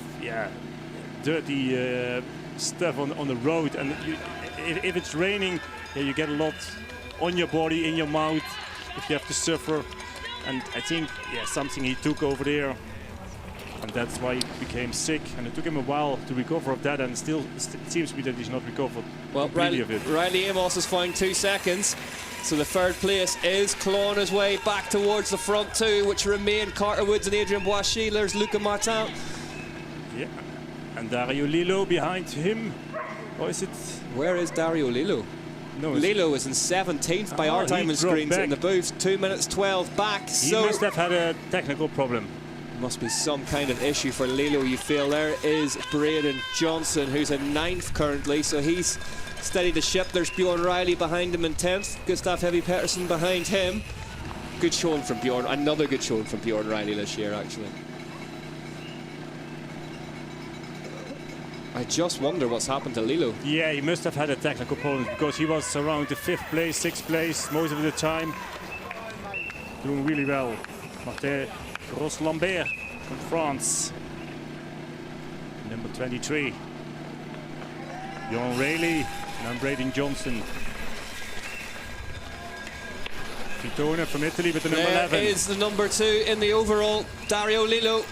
dirty stuff on the road, and if it's raining, you get a lot on your body, in your mouth, if you have to suffer. And I think something he took over there, and that's why he became sick. And it took him a while to recover of that, and still it seems to me that he's not recovered completely of it. Riley Amos has found 2 seconds. So the third place is clawing his way back towards the front two, which remain Carter Woods and Adrien Boissy. There's Luca Martin. Yeah, and Dario Lillo behind him. Or is it? Where is Dario Lillo? No, Lillo is in 17th by our timing screens in the booth. 2 minutes 12 back. He must have had a technical problem. Must be some kind of issue for Lillo, you feel. There is Braden Johnson, who's in 9th currently, so he's steadied the ship. There's Bjorn Riley behind him in 10th. Gustav Heavy Pettersson behind him. Good showing from Bjorn. Another good showing from Bjorn Riley this year, actually. I just wonder what's happened to Lillo. Yeah, he must have had a technical problem, because he was around the 5th place, 6th place most of the time. Doing really well. Martin Roslambert from France. Number 23. Bjorn Riley and Braden Johnson. Fitone from Italy with the number 11. There is the number 2 in the overall, Dario Lillo.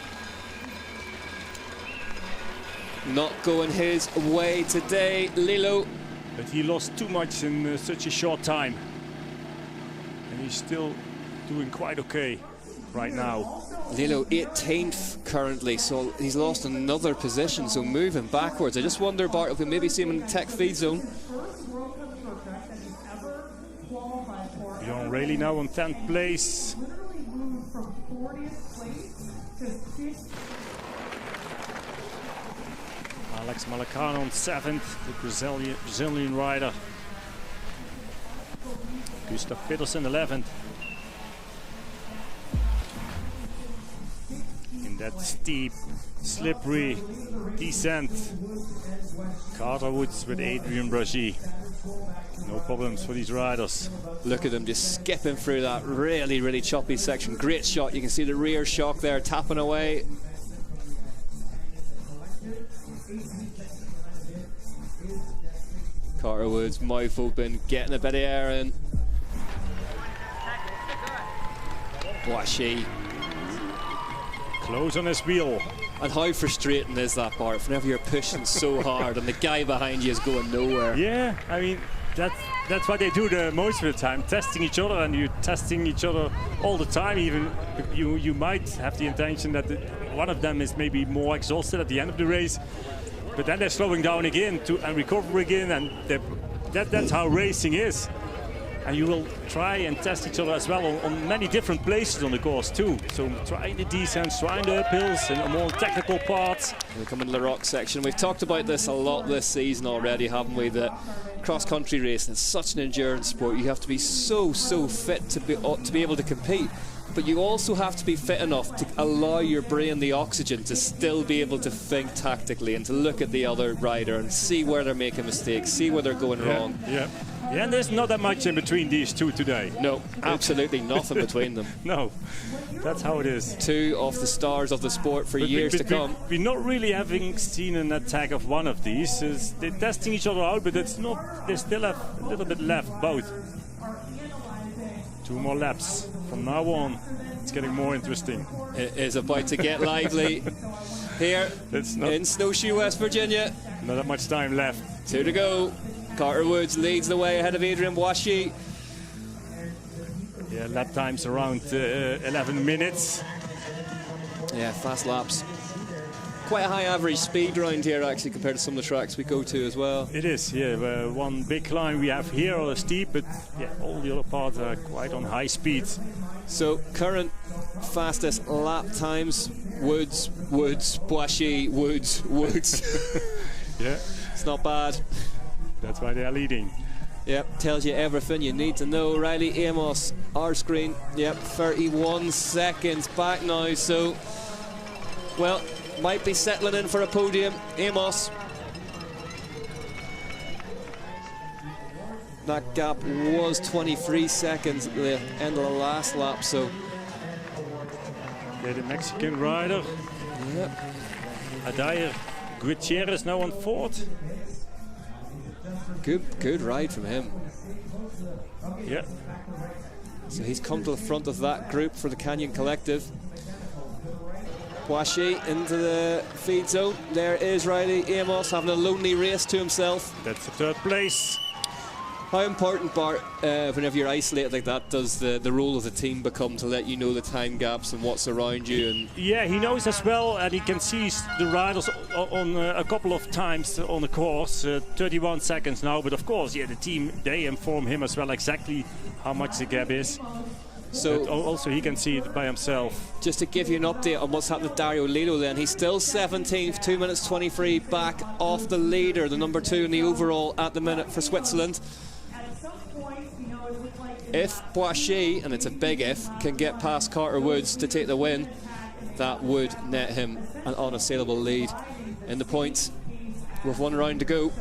Not going his way today, Lillo. But he lost too much in such a short time. And he's still doing quite okay right now. Lillo 18th currently, so he's lost another position, so moving backwards. I just wonder, Bart, if we maybe see him in the tech feed zone. Bjorn Riley now on 10th place. Alex Malacano on 7th, the Brazilian rider. Gustav Pedersen 11th. In that steep, slippery descent, Carter Woods with Adrien Boissy. No problems for these riders. Look at them just skipping through that really choppy section. Great shot. You can see the rear shock there tapping away. Carter Woods, mouth open, getting a bit of air in. Boissy. Close on his wheel. And how frustrating is that, Bart, whenever you're pushing so hard and the guy behind you is going nowhere? Yeah, I mean, that's what they do the most of the time, testing each other, and you're testing each other all the time. Even you might have the intention that one of them is maybe more exhausted at the end of the race, but then they're slowing down again and recover again, and that's how racing is. And you will try and test each other as well on many different places on the course too. So trying the descents, trying the uphills and the more technical parts. We come into the rock section. We've talked about this a lot this season already, haven't we? That cross-country racing is such an endurance sport. You have to be so fit to be able to compete. But you also have to be fit enough to allow your brain the oxygen to still be able to think tactically and to look at the other rider and see where they're making mistakes, see where they're going wrong. Yeah, and there's not that much in between these two today. No, absolutely nothing between them. No, that's how it is. Two of the stars of the sport for years to come. We're not really having seen an attack of one of these. They're testing each other out, but it's not. They still have a little bit left, both. 2 more laps. From now on, it's getting more interesting. It is about to get lively here in Snowshoe, West Virginia. Not that much time left. 2 to go. Carter Woods leads the way ahead of Adrien Boissy. Yeah, lap times around 11 minutes. Yeah, fast laps. quite a high average speed round here, actually, compared to some of the tracks we go to as well. It is, yeah. One big climb we have here are steep, but yeah, all the other parts are quite on high speed. So current fastest lap times: Woods, Boishy, Woods. Yeah, It's not bad. that's why they are leading. Yep, tells you everything you need to know. Riley Amos, our screen. Yep, 31 seconds back now. So, well, might be settling in for a podium. Amos. That gap was 23 seconds at the end of the last lap. So, Yeah, the Mexican rider. yep. Adair Gutierrez now on fourth. Good ride from him. Yeah, So he's come to the front of that group for the Canyon Collective. Boishy into the feed zone. There is Riley Amos having a lonely race to himself. that's the third place. How important, Bart, whenever you're isolated like that, does the role of the team become to let you know the time gaps and what's around you? And Yeah, he knows as well, and he can see the riders on a couple of times on the course. 31 seconds now, but of course, yeah, the team, they inform him as well exactly how much the gap is. so, But also he can see it by himself. just to give you an update on what's happened with Dario Lito, then he's still 17th, 2 minutes 23 back off the leader, the number 2 in the overall at the minute for Switzerland. If Boishy, and it's a big if, can get past Carter Woods to take the win, that would net him an unassailable lead in the points with 1 round to go.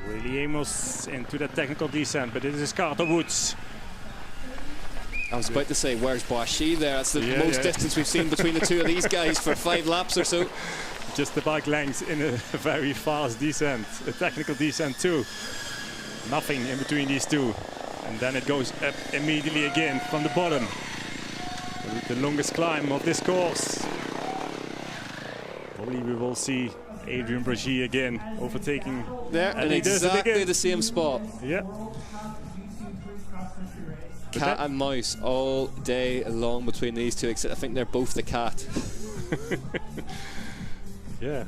Really Amos into the technical descent, but it is Carter Woods. I was about to say, where's Boishy there? That's the most Yeah. distance we've seen between the two of these guys for 5 laps or so. Just the bike length in a very fast descent, a technical descent too. Nothing in between these two. And then it goes up immediately again from the bottom. The longest climb of this course. Probably we will see Adrian Bragi again overtaking. There, And in he does it exactly again. the same spot. Yeah. Cat and mouse all day long between these two, except I think they're both the cat. Yeah.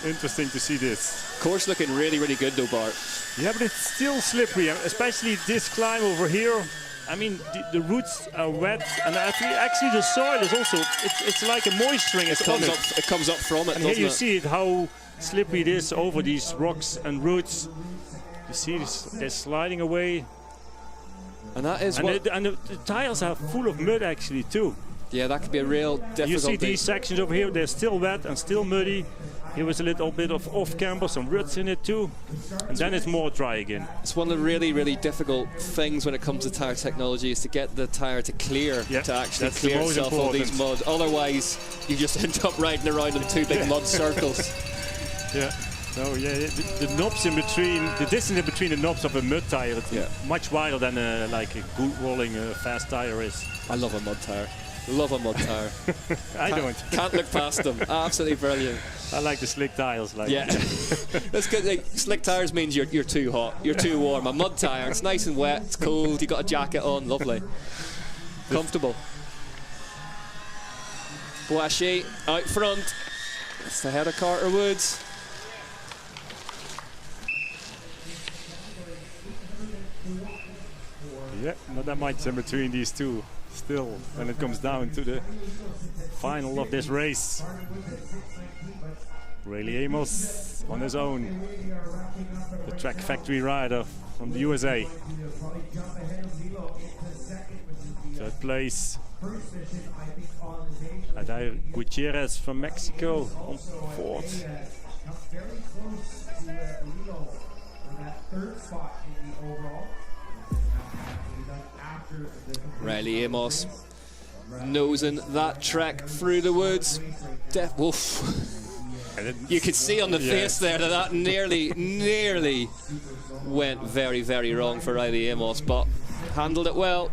Interesting to see this. Course looking really, really good though, Bart. Yeah, but it's still slippery, especially this climb over here. I mean, the roots are wet, and actually the soil is also, it's like a moisturing. It comes up from it, And here doesn't you it? see it, how slippery it is over these rocks and roots. You see this, they're sliding away. And that is And, what... the tires are full of mud actually too. Yeah, that could be a real difficulty. You see these sections over here, they're still wet and still muddy. Here was a little bit of off-camber, some roots in it too. And then it's more dry again. It's one of the really, really difficult things when it comes to tyre technology is to get the tyre to clear, Yeah, to actually that's the clear most itself all these mud. important. Otherwise, you just end up riding around in 2 big mud circles. Yeah. So yeah, the knobs in between, the distance in between the knobs of a mud tire, it's Yeah. much wider than like a good rolling fast tire is. I love a mud tyre. Love a mud tyre. I don't. Can't look past them. Absolutely brilliant. I like the slick tires. Like Yeah. That's good. Like, slick tyres means you're too hot. You're too warm. A mud tyre, it's nice and wet. It's cold. You got a jacket on. Lovely. Comfortable. Boishy out front. It's the head of Carter Woods. Yeah, not that much in between these two. Still, when it comes down to the final of this race. Rayleigh Amos on his own. The track factory rider from the USA. Third place. Adair Gutierrez from Mexico on fourth. Riley Amos nosing that trek through the woods. Woof. You could see on the face there that nearly went very, very wrong for Riley Amos, but handled it well.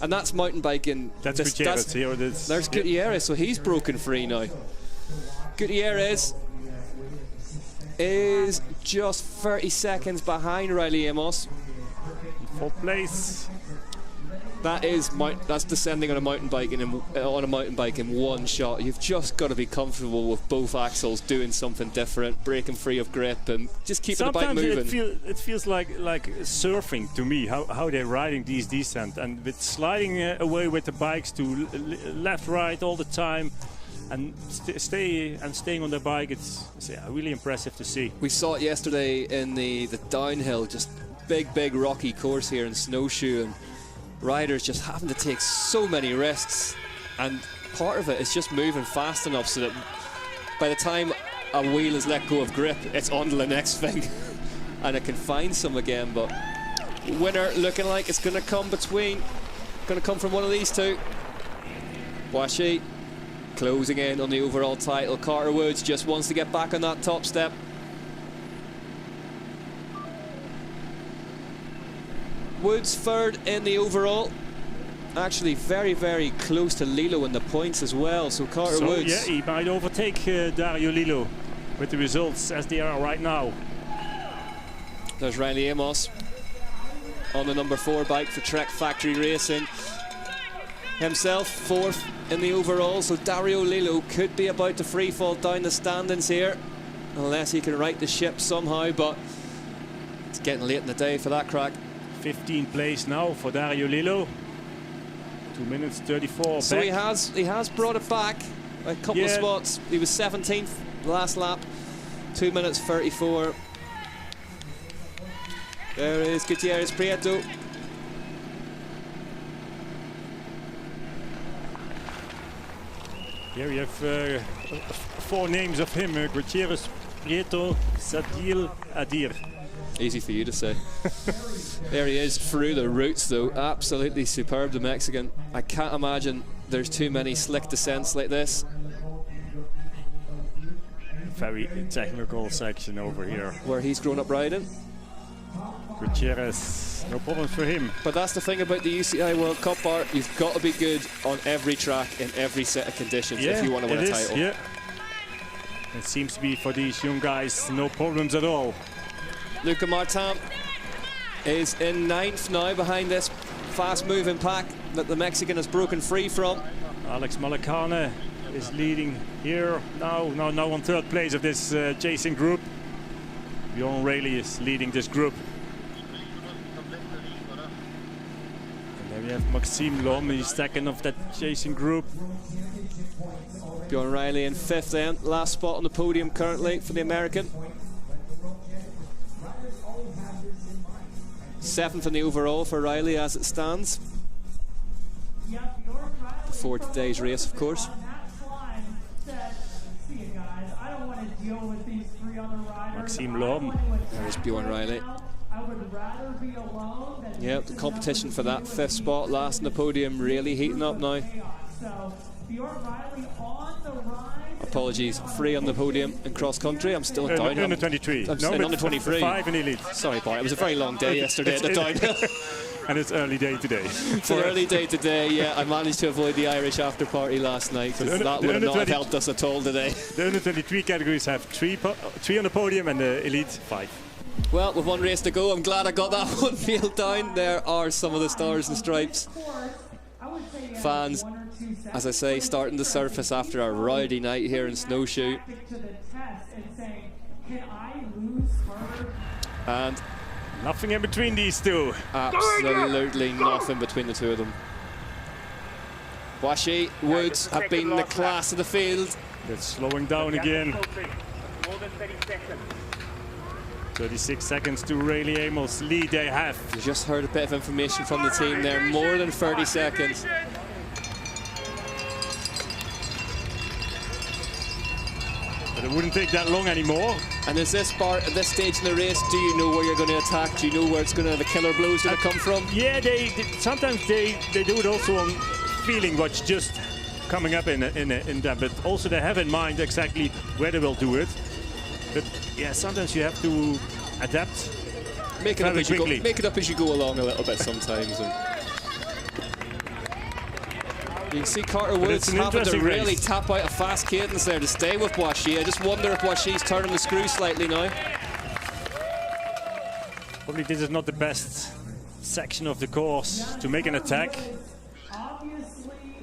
And that's mountain biking. That's Gutierrez here. There's Gutierrez, so he's broken free now. Gutierrez is just 30 seconds behind Riley Amos. Fourth place. That's descending on a mountain bike in one shot. You've just got to be comfortable with both axles doing something different, breaking free of grip, and just keeping the bike moving. Sometimes it feels like surfing to me, how they're riding these descent, and with sliding away with the bikes to left, right all the time, and staying on the bike. It's really impressive to see. We saw it yesterday in the downhill, just big rocky course here in Snowshoe, and riders just having to take so many risks, and part of it is just moving fast enough so that by the time a wheel is let go of grip, it's on to the next thing and it can find some again. But winner looking like it's going to come from one of these two. Boishy closing in on the overall title. Carter Woods just wants to get back on that top step. Woods third in the overall. Actually very close to Lilo in the points as well. So Carter Woods. Yeah, he might overtake Dario Lilo with the results as they are right now. There's Riley Amos on the number 4 bike for Trek Factory Racing. Himself fourth in the overall. So Dario Lilo could be about to free fall down the standings here, unless he can right the ship somehow. But it's getting late in the day for that crack. 15th place now for Dario Lilo. 2 minutes 34. So he has brought it back a couple of spots. He was 17th last lap. 2 minutes 34. There is Gutierrez Prieto. Here we have 4 names of him: Gutierrez Prieto, Sadil, Adir. Easy for you to say. There he is through the roots though. Absolutely superb, the Mexican. I can't imagine there's too many slick descents like this. Very technical section over here. Where he's grown up riding. Gutierrez, no problems for him. But that's the thing about the UCI World Cup, Bart. You've got to be good on every track in every set of conditions if you want to win a title. Yeah. It seems to be for these young guys no problems at all. Luca Martin is in 9th now behind this fast-moving pack that the Mexican has broken free from. Alex Malacane is leading here now on 3rd place of this chasing group. Bjorn Rayleigh is leading this group. And then we have Maxime Lom, he's 2nd of that chasing group. Bjorn Riley in 5th then, last spot on the podium currently for the American. 7th in the overall for Riley as it stands. Before today's race, of course. Maxime Lom. There's Bjorn Riley. Yep, the competition for that 5th spot, last on the podium, really heating up now. Apologies, 3 on the podium in cross country. I'm still in downhill. Under 23. I'm still under 23. 5 in elite. Sorry, Bart. It was a very long day yesterday at the downhill. And it's early day today. It's an early day today, yeah. I managed to avoid the Irish after party last night, because that would not have helped us at all today. The under 23 categories have 3 on the podium and the elite 5. Well, with 1 race to go, I'm glad I got that one nailed down. There are some of the stars and stripes. Fans, as I say, starting to surface after a rowdy night here in Snowshoe. And nothing in between these two. Absolutely nothing between the two of them. Boishy, Woods have been the class of the field. It's slowing down again. More than 30 seconds. 36 seconds to Rayleigh Amos lead they have. You just heard a bit of information from the team there. More than 30 seconds. But it wouldn't take that long anymore. And is this part at this stage in the race, do you know where you're going to attack? Do you know where it's going to, the killer blows going to come from? Yeah, sometimes they do it also on feeling what's just coming up in them, but also they have in mind exactly where they will do it. But yeah, sometimes you have to adapt. Make it up as you go along a little bit sometimes. And you can see Carter Woods having to really tap out a fast cadence there to stay with Boishy. I just wonder if Boishy's turning the screw slightly now. Probably this is not the best section of the course to make an attack.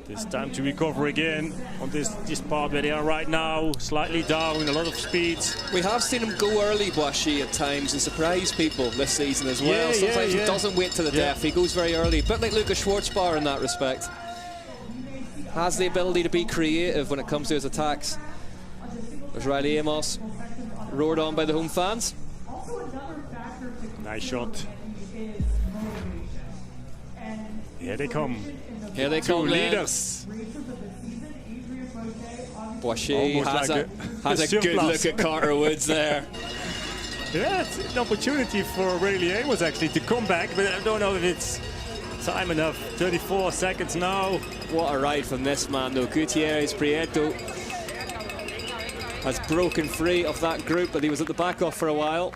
It's time to recover again on this part where they are right now, slightly down, a lot of speed. We have seen him go early, Boishy, at times and surprise people this season as well. Yeah, Sometimes yeah. he doesn't wait to the death, he goes very early. A bit like Lucas Schwarzbauer in that respect. Has the ability to be creative when it comes to his attacks. There's Riley Amos, roared on by the home fans. Nice shot. Here they come. Here they Two come, leaders. Boishy Almost has like a a good surplus. look at Carter Woods there. Yeah, it's an opportunity for Riley Amos actually to come back, but I don't know if it's time enough. 34 seconds now. What a ride from this man though. Gutierrez Prieto has broken free of that group that he was at the back of for a while.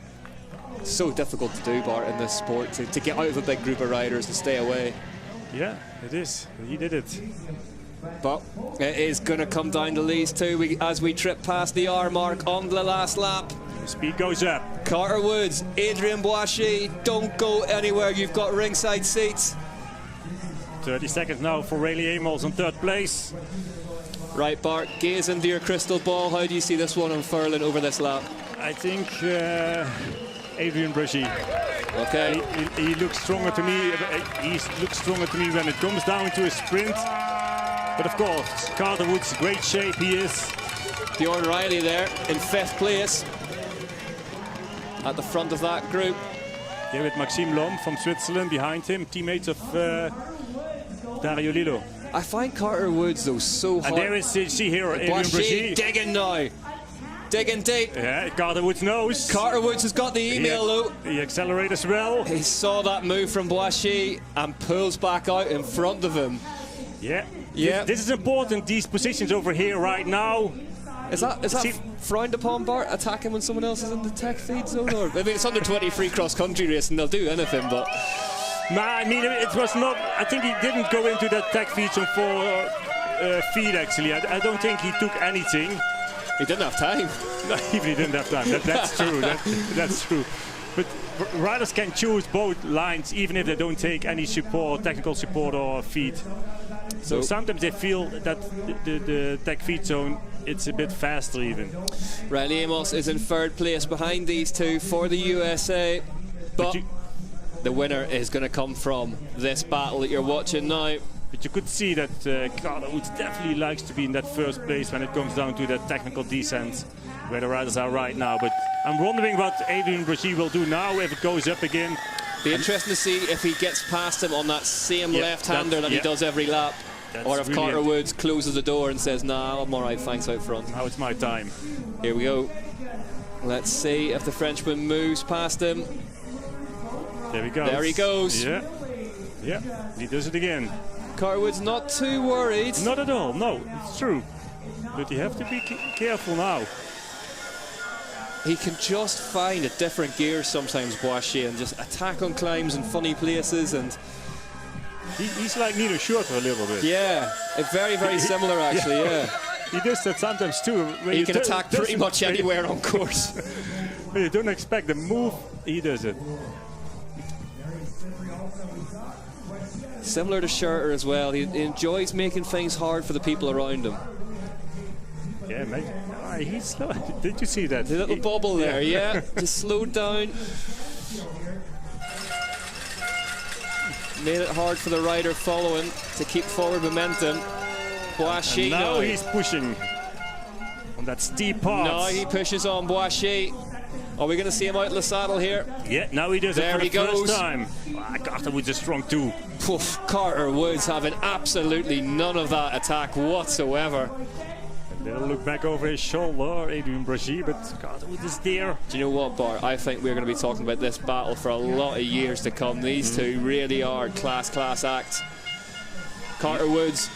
So difficult to do, Bart, in this sport, to get out of a big group of riders and stay away. Yeah, it is. He did it. But it is going to come down to these two as we trip past the R mark on the last lap. The speed goes up. Carter Woods, Adrien Boishy, don't go anywhere, you've got ringside seats. 30 seconds now for Riley Amos on third place. Right, Bart, gaze into your crystal ball. How do you see this one unfurling over this lap? I think Adrien Boishy. Okay. He looks stronger to me. He looks stronger to me when it comes down to a sprint. But of course, Carter Woods, great shape he is. Bjorn Riley there in 5th place at the front of that group. Yeah, with Maxime Lom from Switzerland behind him, teammates of Dario Lillo. I find Carter Woods though so hard. And there is, see here, Adrien Boishy Boishy. digging now. Digging deep. Yeah, Carter Woods knows. Carter Woods has got the email though. He accelerates as well. He saw that move from Boishy and pulls back out in front of him. Yeah. Yeah. This is important, these positions over here right now. Is that frowned upon, Bart, attacking when someone else is in the tech feed zone? Or, I mean, it's under 23 cross-country race and they'll do anything, but... Nah, I mean, it was not... I think he didn't go into that tech feed zone for feed, actually. I don't think he took anything. He didn't have time. No, even he didn't have time. That's true. That's true. But riders can choose both lines, even if they don't take any support, technical support or feed. So sometimes they feel that the tech feed zone, it's a bit faster even. Riley Amos is in 3rd place behind these two for the USA. But the winner is going to come from this battle that you're watching now. But you could see that Carter Woods definitely likes to be in that 1st place when it comes down to the technical descent, where the riders are right now. But I'm wondering what Adrien Boishy will do now if it goes up again. Be interesting to see if he gets past him on that same left-hander that he does every lap. Or if Carter Woods closes the door and says, nah, I'm all right, thanks out front. Now it's my time. Here we go. Let's see if the Frenchman moves past him. There he goes. There he goes. Yeah, he does it again. Carter Woods not too worried. Not at all, no, it's true. But you have to be careful now. He can just find a different gear sometimes, Boishy, and just attack on climbs and funny places. And he's like Nino Schurter a little bit. yeah, very, very similar actually, yeah. He does that sometimes too. He can attack pretty much anywhere on course. When you don't expect the move, he does it. Similar to Schurter as well. He enjoys making things hard for the people around him. Yeah, mate. He's slow. Did you see that? The little bubble there, yeah. Just slowed down. Made it hard for the rider following to keep forward momentum. Boishy now he's pushing on that steep part. Now he pushes on Boishy. Are we going to see him out in the saddle here? Yeah, now he does it for the first time. Carter Woods is strong too. Poof, Carter Woods having absolutely none of that attack whatsoever. A little look back over his shoulder, Adrien Boishy, but Carter Woods is there. Do you know what, Bart? I think we're going to be talking about this battle for a lot of years to come. These two really are class acts. Carter Woods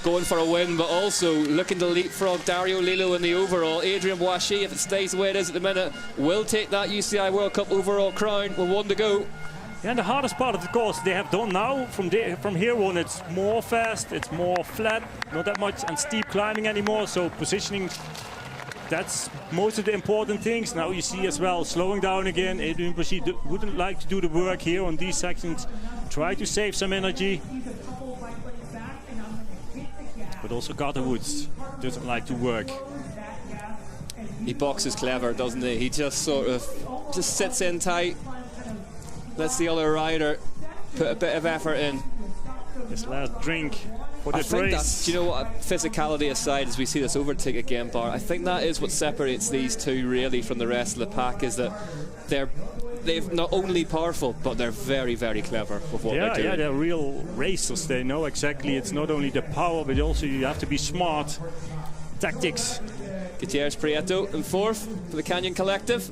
going for a win, but also looking to leapfrog Dario Lillo in the overall. Adrien Boishy, if it stays the way it is at the minute, will take that UCI World Cup overall crown with 1 to go. Yeah, and the hardest part of the course they have done now, from here on, it's more fast, it's more flat, not that much and steep climbing anymore, so positioning that's most of the important things. Now you see as well, slowing down again. Adrian Brachy wouldn't like to do the work here on these sections. Try to save some energy. But also Carter Woods doesn't like to work. He boxes clever, doesn't he? He just sort of just sits in tight, lets the other rider put a bit of effort in. This last drink for this race. Do you know what? Physicality aside, as we see this overtake again, Bart, I think that is what separates these two really from the rest of the pack, is that they've not only powerful, but they're very, very clever with what they're doing. Yeah, they're real racers. They know exactly. It's not only the power, but also you have to be smart. Tactics. Gutierrez Prieto in fourth for the Canyon Collective.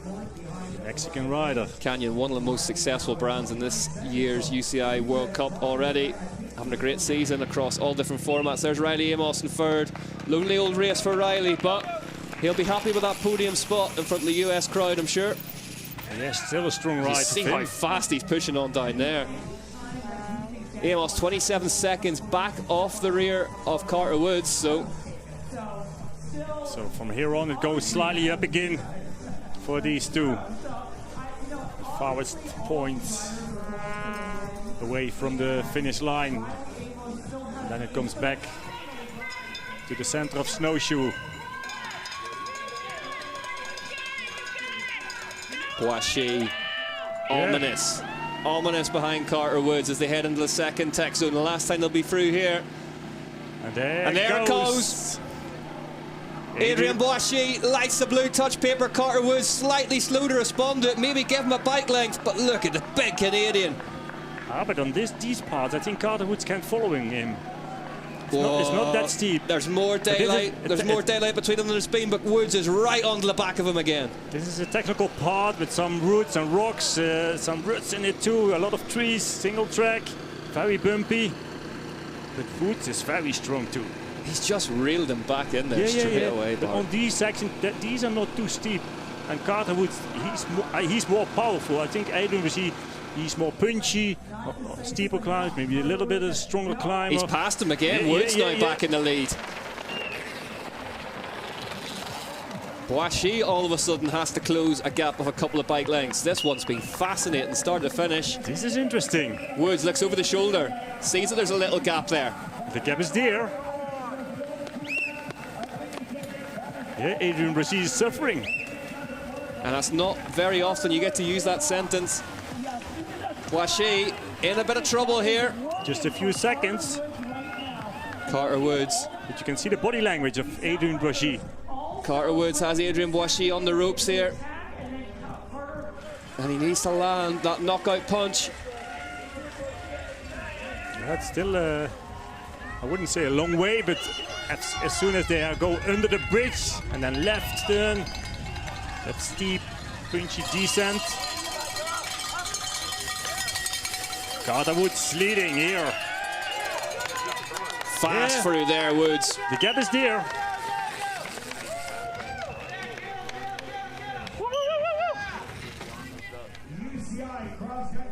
Mexican rider. Canyon, one of the most successful brands in this year's UCI World Cup already. Having a great season across all different formats. There's Riley Amos in third. Lonely old race for Riley, but he'll be happy with that podium spot in front of the US crowd, I'm sure. Yes, still a strong ride. You see how fast he's pushing on down there. Amos 27 seconds back off the rear of Carter Woods, so from here on it goes slightly up again for these two. Farthest points away from the finish line. And then it comes back to the center of Snowshoe. Boishy, ominous. Ominous behind Carter Woods as they head into the second tech zone. The last time they'll be through here. And there it goes. Adrian Boishy lights the blue touch paper. Carter Woods slightly slow to respond to it. Maybe give him a bike length, but look at the big Canadian. But on these parts, I think Carter Woods can't following him. It's not that steep. There's more daylight. There's more daylight between them than there's been, but Woods is right onto the back of him again. This is a technical part with some roots and rocks, some roots in it too. A lot of trees, single track, very bumpy. But Woods is very strong too. He's just reeled him back in there straight away. But on these sections, these are not too steep. And Carter Woods, he's more powerful. I think Adrian Brachy, he's more punchy, steeper climbs, maybe a little bit of a stronger climber. He's passed him again. Woods now back in the lead. Boishy all of a sudden has to close a gap of a couple of bike lengths. This one's been fascinating, start to finish. This is interesting. Woods looks over the shoulder, sees that there's a little gap there. The gap is there. Yeah, Adrian Brachy is suffering. And that's not very often you get to use that sentence. Boishy in a bit of trouble here. Just a few seconds. Carter Woods. But you can see the body language of Adrian Brachy. Carter Woods has Adrian Boishy on the ropes here. And he needs to land that knockout punch. That's still, I wouldn't say a long way, but as soon as they go under the bridge and then left turn, that steep, punchy descent. Carter Woods leading here. Fast through there, Woods. The gap is there.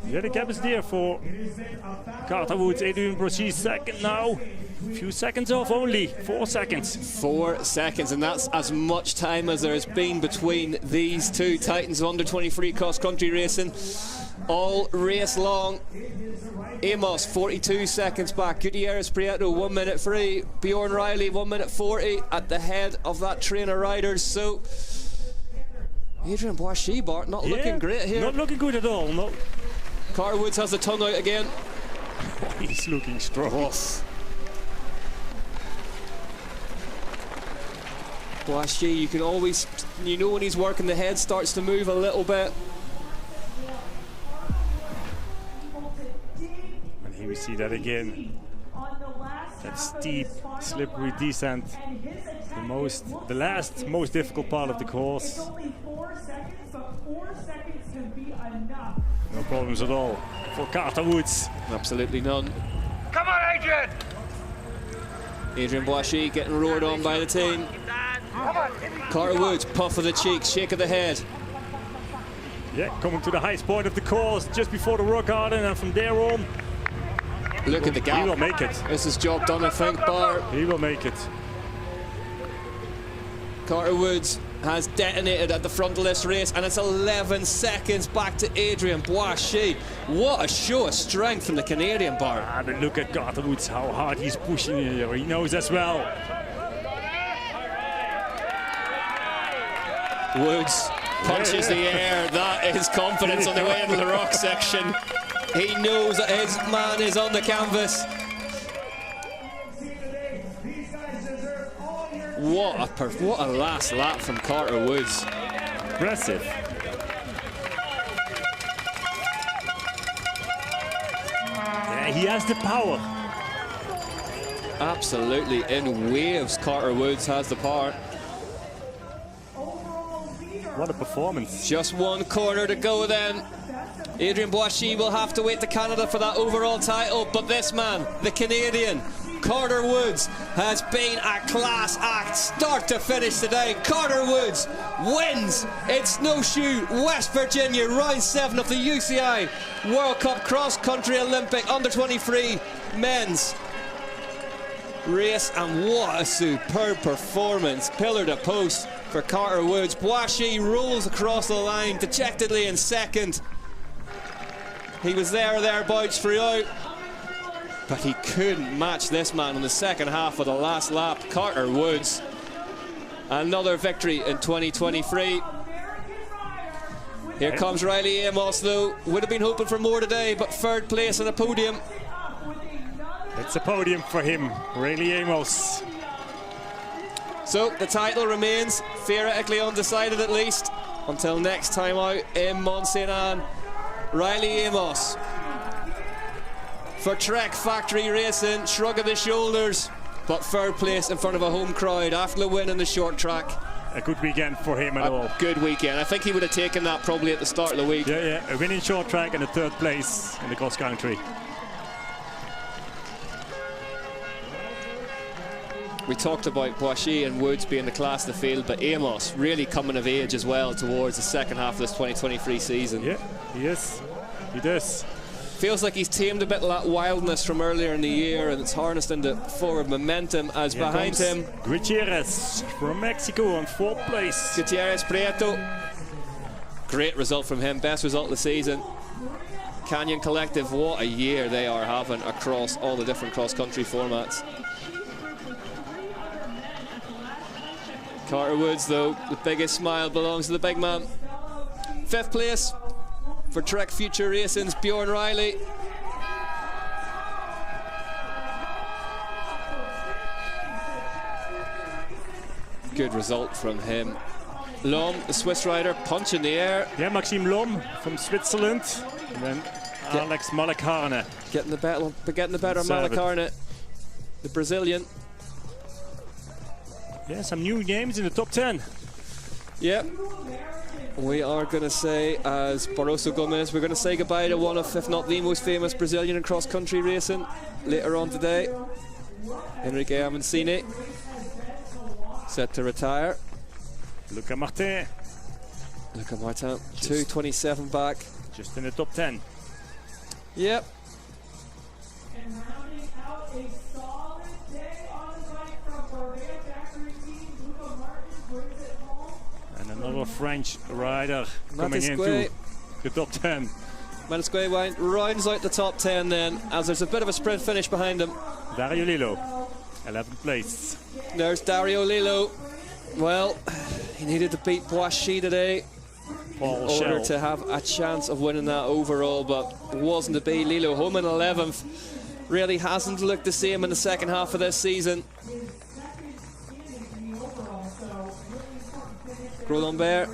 Yeah, the gap is there for Carter Woods. Adrian Brachy second now. A few seconds off only. 4 seconds. 4 seconds, and that's as much time as there has been between these two titans of under-23 cross-country racing all race long. Amos 42 seconds back. Gutierrez Prieto 1 minute 3. Bjorn Riley 1 minute 40 at the head of that train of riders. So Adrian Boishy, Bart, not looking great here. Not looking good at all. No. Carter Woods has the tongue out again. He's looking strong. Boishy, you can always, you know when he's working, the head starts to move a little bit. And here we see that again. That steep, slippery descent. The last, most difficult part of the course. No problems at all for Carter Woods. Absolutely none. Come on, Adrian! Adrian Boishy getting roared on by the team. Carter Woods, puff of the cheeks, shake of the head. Yeah, coming to the highest point of the course, just before the rock garden, and from there on. Look at the gap. He will make it. This is job done, I think, Bart. He will make it. Carter Woods has detonated at the front of this race, and it's 11 seconds back to Adrien Boissy. What a show of strength from the Canadian bar. Ah, but look at Carter Woods, how hard he's pushing here. He knows as well. Woods punches the air. That is confidence on the way into the rock section. He knows that his man is on the canvas. What a last lap from Carter Woods. Impressive. Yeah, he has the power. Absolutely in waves, Carter Woods has the power. What a performance. Just one corner to go then. Adrien Boissy will have to wait to Canada for that overall title, but this man, the Canadian, Carter Woods, has been a class act start to finish today. Carter Woods wins at Snowshoe, West Virginia, round 7 of the UCI World Cup Cross Country Olympic Under-23 men's race, and what a superb performance, pillar to post for Carter Woods. Boissy rolls across the line dejectedly in second. He was there or thereabouts throughout, but he couldn't match this man in the second half of the last lap. Carter Woods, another victory in 2023. Here comes Riley Amos though. Would have been hoping for more today, but third place on the podium. It's a podium for him, Riley Amos. So the title remains theoretically undecided, at least until next time out in Mont Saint Anne. Riley Amos for Trek Factory Racing, shrug of the shoulders, but third place in front of a home crowd after the win in the short track. A good weekend for him at all. Good weekend. I think he would have taken that probably at the start of the week. Yeah, a win in short track and a third place in the cross country. We talked about Boissy and Woods being the class of the field, but Amos really coming of age as well towards the second half of this 2023 season. Yeah, he is. He does. Feels like he's tamed a bit of that wildness from earlier in the year, and it's harnessed into forward momentum as Here behind him. Gutierrez from Mexico on fourth place. Gutierrez Prieto. Great result from him, best result of the season. Canyon Collective, what a year they are having across all the different cross-country formats. Carter Woods, though, the biggest smile belongs to the big man. Fifth place for Trek Future Racing's Bjorn Riley. Good result from him. Lom, the Swiss rider, punch in the air. Yeah, Maxime Lom from Switzerland. And then Alex Malacarne. Getting the better of Malacarne, the Brazilian. Yeah, some new names in the top 10. Yep. We are going to say, as Barroso Gomez, we're going to say goodbye to one of, if not the most famous Brazilian in cross-country racing later on today. Enrique Amancini, set to retire. Luca Martin. Luca Martin, 2:27 back. Just in the top 10. Yep. And rounding out a solid day on the bike from Barbera Factory Team, Luca Martin brings it home. And another French rider coming Matisque. into the top 10. Matisque rounds out the top 10 then, as there's a bit of a sprint finish behind him. Dario Lillo, 11th place. There's Dario Lillo. Well, he needed to beat Boissy today Paul in order Schell. to have a chance of winning that overall, but it wasn't to be. Lillo home in 11th. Really hasn't looked the same in the second half of this season. Grolambert,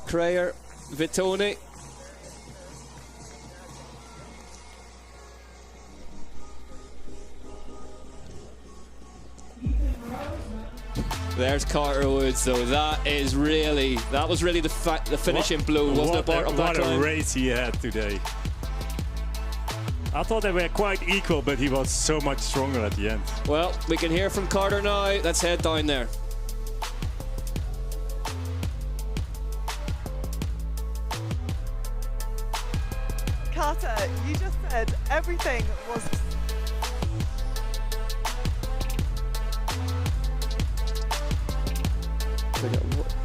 Creyer, Vitoni. There's Carter Woods, though. That was really the finishing blow, wasn't it, Bart, on that What time? a race he had today. I thought they were quite equal, but he was so much stronger at the end. Well, we can hear from Carter now. Let's head down there. Carter, you just said everything was... I got what?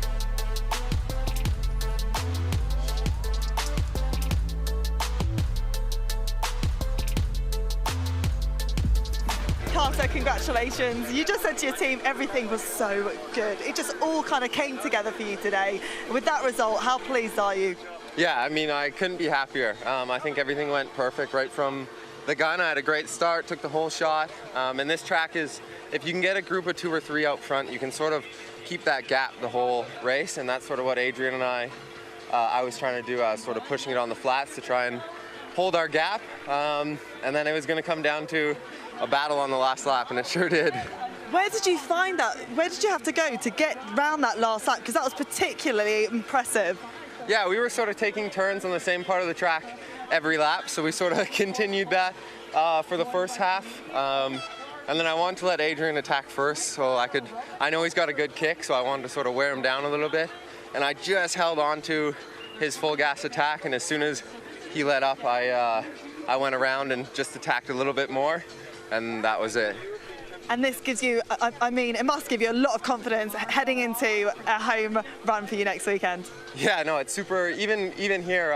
Carter, congratulations. You just said to your team everything was so good. It just all kind of came together for you today. With that result, how pleased are you? Yeah, I mean, I couldn't be happier. I think everything went perfect right from the gun. I had a great start, took the whole shot. And this track is, if you can get a group of 2 or 3 out front, you can sort of keep that gap the whole race. And that's sort of what Adrian and I was trying to do. I was sort of pushing it on the flats to try and hold our gap. And then it was going to come down to a battle on the last lap, and it sure did. Where did you find that? Where did you have to go to get round that last lap? Because that was particularly impressive. Yeah, we were sort of taking turns on the same part of the track every lap, so we sort of continued that for the first half. And then I wanted to let Adrian attack first, so I know he's got a good kick, so I wanted to sort of wear him down a little bit. And I just held on to his full gas attack, and as soon as he let up, I went around and just attacked a little bit more, and that was it. And this gives you, I mean, it must give you a lot of confidence heading into a home run for you next weekend. Yeah, no, it's super, even here,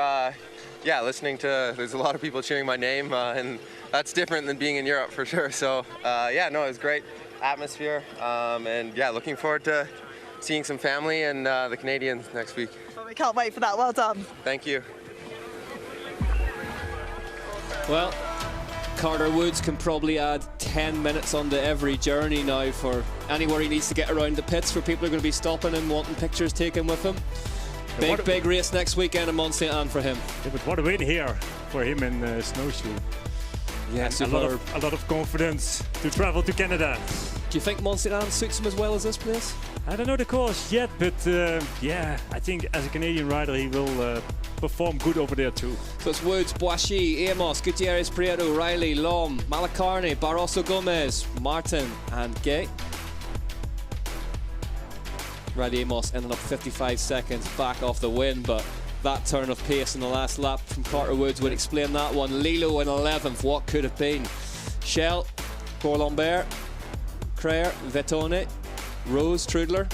yeah, listening to, there's a lot of people cheering my name, and that's different than being in Europe for sure. So, yeah, no, it was great atmosphere, and yeah, looking forward to seeing some family and the Canadians next week. Well, we can't wait for that. Well done. Thank you. Well, Carter Woods can probably add 10 minutes onto every journey now for anywhere he needs to get around the pits where people are going to be stopping and wanting pictures taken with him. Big race next weekend in Mont Saint Anne for him. Yeah, but what a win here for him in Snowshoe. Yeah, a lot of confidence to travel to Canada. Do you think Mont Saint Anne suits him as well as this place? I don't know the course yet, but yeah, I think as a Canadian rider he will perform good over there too. So it's Woods, Boishy, Amos, Gutierrez, Prieto, Riley, Lom, Malacarne, Barroso Gomez, Martin and Gay. Riley Amos ended up 55 seconds back off the win, but that turn of pace in the last lap from Carter Woods would explain that one. Lilo in 11th, what could have been? Shell, Corlambert, Creer, Vetone, Rose, Trudler,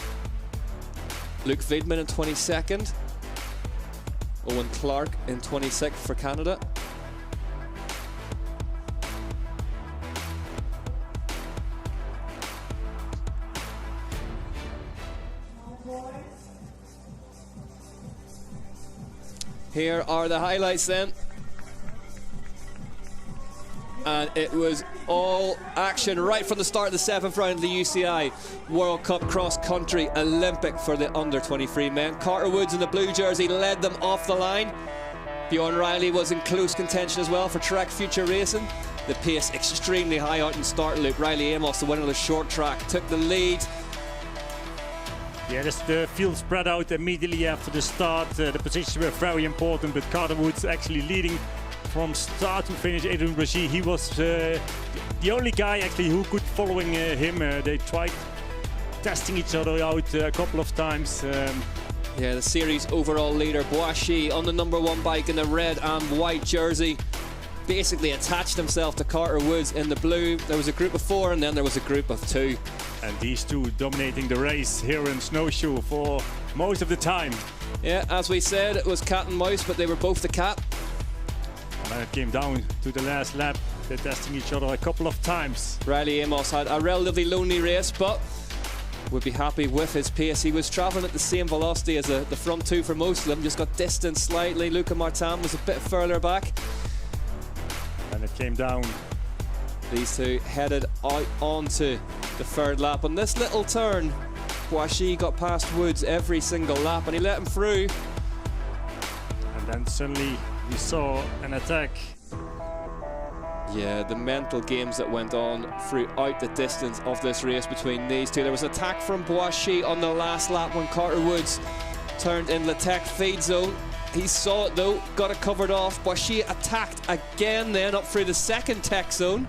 Luke Wiedman in 22nd, Owen Clark in 26th for Canada. Here are the highlights then. And it was all action right from the start of the 7th round of the UCI World Cup Cross Country Olympic for the under-23 men. Carter Woods in the blue jersey led them off the line. Bjorn Riley was in close contention as well for Trek Future Racing. The pace extremely high out in start loop. Riley Amos, the winner of the short track, took the lead. Yeah, the field spread out immediately after the start. The positions were very important, but Carter Woods actually leading from start to finish. Adrian Brachy, he was the only guy actually who could following him. They tried testing each other out a couple of times. Yeah, the series overall leader Boishy on the #1 bike in the red and white jersey basically attached himself to Carter Woods in the blue. There was a group of 4 and then there was a group of 2. And these two dominating the race here in Snowshoe for most of the time. Yeah, as we said, it was cat and mouse, but they were both the cat. And then it came down to the last lap. They're testing each other a couple of times. Riley Amos had a relatively lonely race, but would be happy with his pace. He was travelling at the same velocity as the front 2 for most of them, just got distanced slightly. Luca Martin was a bit further back. And it came down. These two headed out onto the 3rd lap. On this little turn, Boishy got past Woods every single lap and he let him through. And then suddenly we saw an attack. Yeah, the mental games that went on throughout the distance of this race between these two. There was an attack from Boishy on the last lap when Carter Woods turned in the tech feed zone. He saw it though, got it covered off. Boishy attacked again then up through the 2nd tech zone.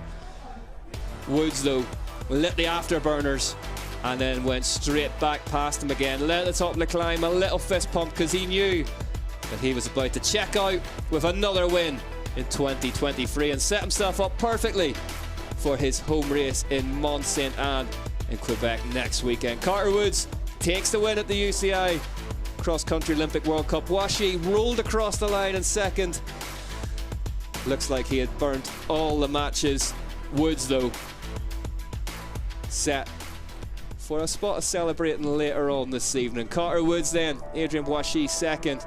Woods though lit the afterburners and then went straight back past him again. Let the top of the climb, a little fist pump because he knew that he was about to check out with another win in 2023 and set himself up perfectly for his home race in Mont Saint Anne in Quebec next weekend. Carter Woods takes the win at the UCI Cross Country Olympic World Cup. Boissy rolled across the line in second. Looks like he had burnt all the matches. Woods, though, set for a spot of celebrating later on this evening. Carter Woods then, Adrian Boissy second.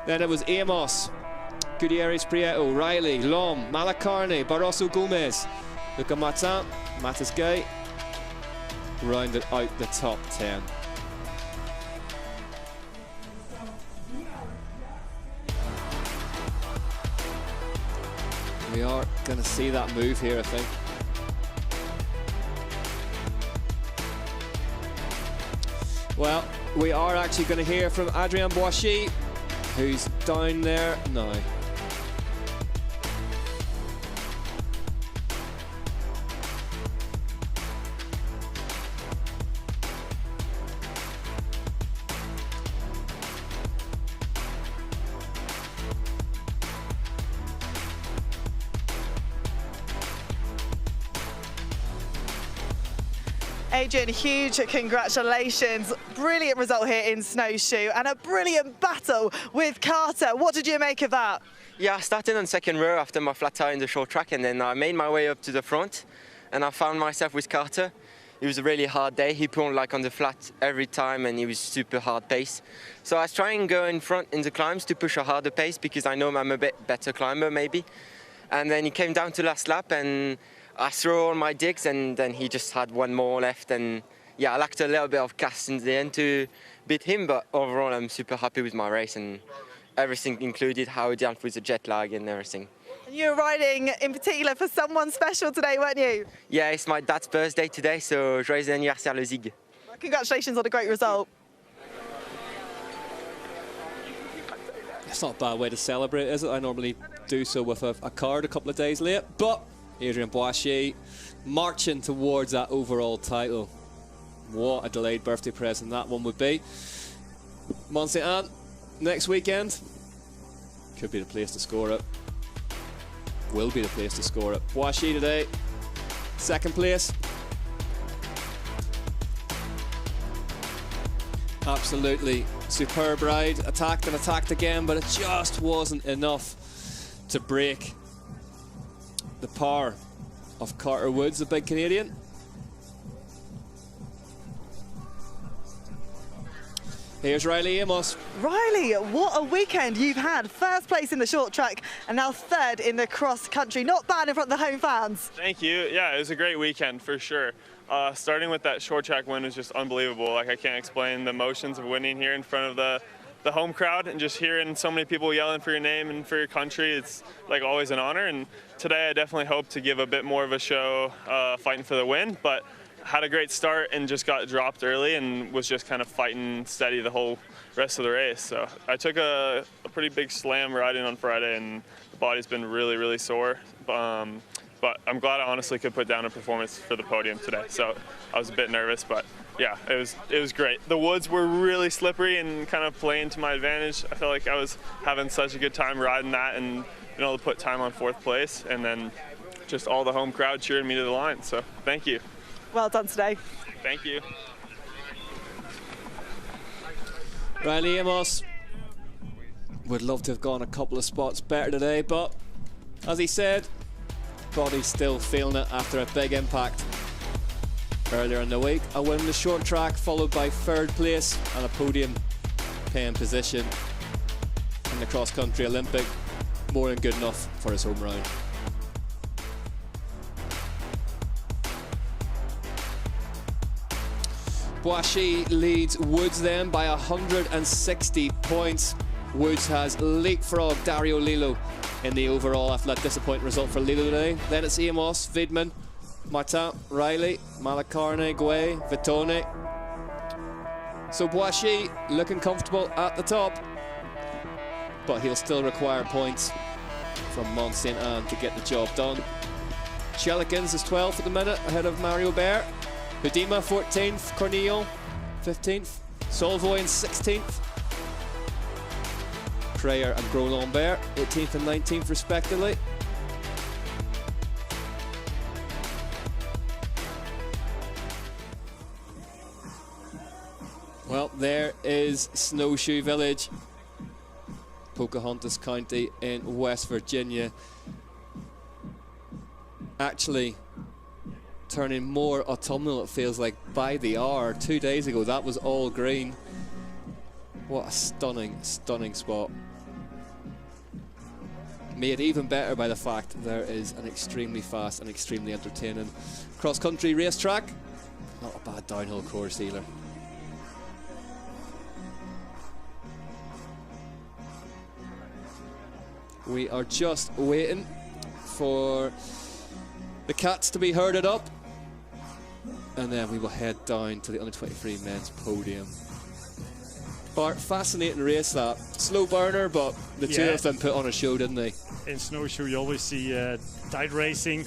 Then it was Amos, Gutierrez Prieto, Riley, Lom, Malacarne, Barroso Gomez, Luca Martin, Matis Gay rounded out the top 10. We are going to see that move here, I think. Well, we are actually going to hear from Adrien Boissy, who's down there now. Adrian, huge congratulations. Brilliant result here in Snowshoe and a brilliant battle with Carter. What did you make of that? Yeah, I started on second row after my flat tire in the short track, and then I made my way up to the front and I found myself with Carter. It was a really hard day. He pulled like on the flat every time and he was super hard pace. So I was trying to go in front in the climbs to push a harder pace because I know I'm a bit better climber maybe. And then he came down to last lap and I threw all my digs, and then he just had one more left, and yeah, I lacked a little bit of gas in the end to beat him, but overall I'm super happy with my race and everything included, how I dealt with the jet lag and everything. And you were riding in particular for someone special today, weren't you? Yeah, it's my dad's birthday today, so joyeux anniversaire le Zig. Well, congratulations on a great result. It's not a bad way to celebrate, is it? I normally do so with a card a couple of days late, but Adrien Boissy marching towards that overall title. What a delayed birthday present that one would be. Mont Saint Anne next weekend could be the place to score it. Will be the place to score it. Boissy today, second place. Absolutely superb ride. Attacked and attacked again, but it just wasn't enough to break the power of Carter Woods, the big Canadian. Here's Riley Amos. Riley, what a weekend you've had. First place in the short track and now third in the cross country. Not bad in front of the home fans. Thank you. Yeah, it was a great weekend for sure. Starting with that short track win was just unbelievable. Like, I can't explain the emotions of winning here in front of the home crowd and just hearing so many people yelling for your name and for your country. It's like always an honor, and today I definitely hope to give a bit more of a show fighting for the win, but had a great start and just got dropped early and was just kind of fighting steady the whole rest of the race. So I took a pretty big slam riding on Friday and the body's been really, really sore. But I'm glad I honestly could put down a performance for the podium today. So I was a bit nervous, but yeah, it was great. The woods were really slippery and kind of playing to my advantage. I felt like I was having such a good time riding that and being able to put time on fourth place, and then just all the home crowd cheering me to the line. So thank you. Well done today. Thank you. Riley Amos would love to have gone a couple of spots better today, but as he said, body's still feeling it after a big impact earlier in the week. A win in the short track followed by third place and a podium paying position in the cross country Olympic. More than good enough for his home round. Boissy leads Woods then by 160 points. Woods has leapfrogged Dario Lillo in the overall after that disappointing result for Lillo today. Then it's Amos, Vidman, Martin, Riley, Malacarne, Guay, Vitone. So Boissy looking comfortable at the top, but he'll still require points from Mont Saint Anne to get the job done. Chelikins is 12th at the minute, ahead of Mario Bear. Hudima 14th, Cornillo 15th, Solvoy in 16th. Prayer and Gros Lambert 18th and 19th respectively. Well, there is Snowshoe Village, Pocahontas County in West Virginia. Actually turning more autumnal, it feels like, by the hour. 2 days ago that was all green. What a stunning, stunning spot. Made even better by the fact there is an extremely fast and extremely entertaining cross-country racetrack. Not a bad downhill course either. We are just waiting for the cats to be herded up, and then we will head down to the under-23 men's podium. Bart, fascinating race that. Slow burner, but the two of them put on a show, didn't they? In Snowshoe you always see tight racing,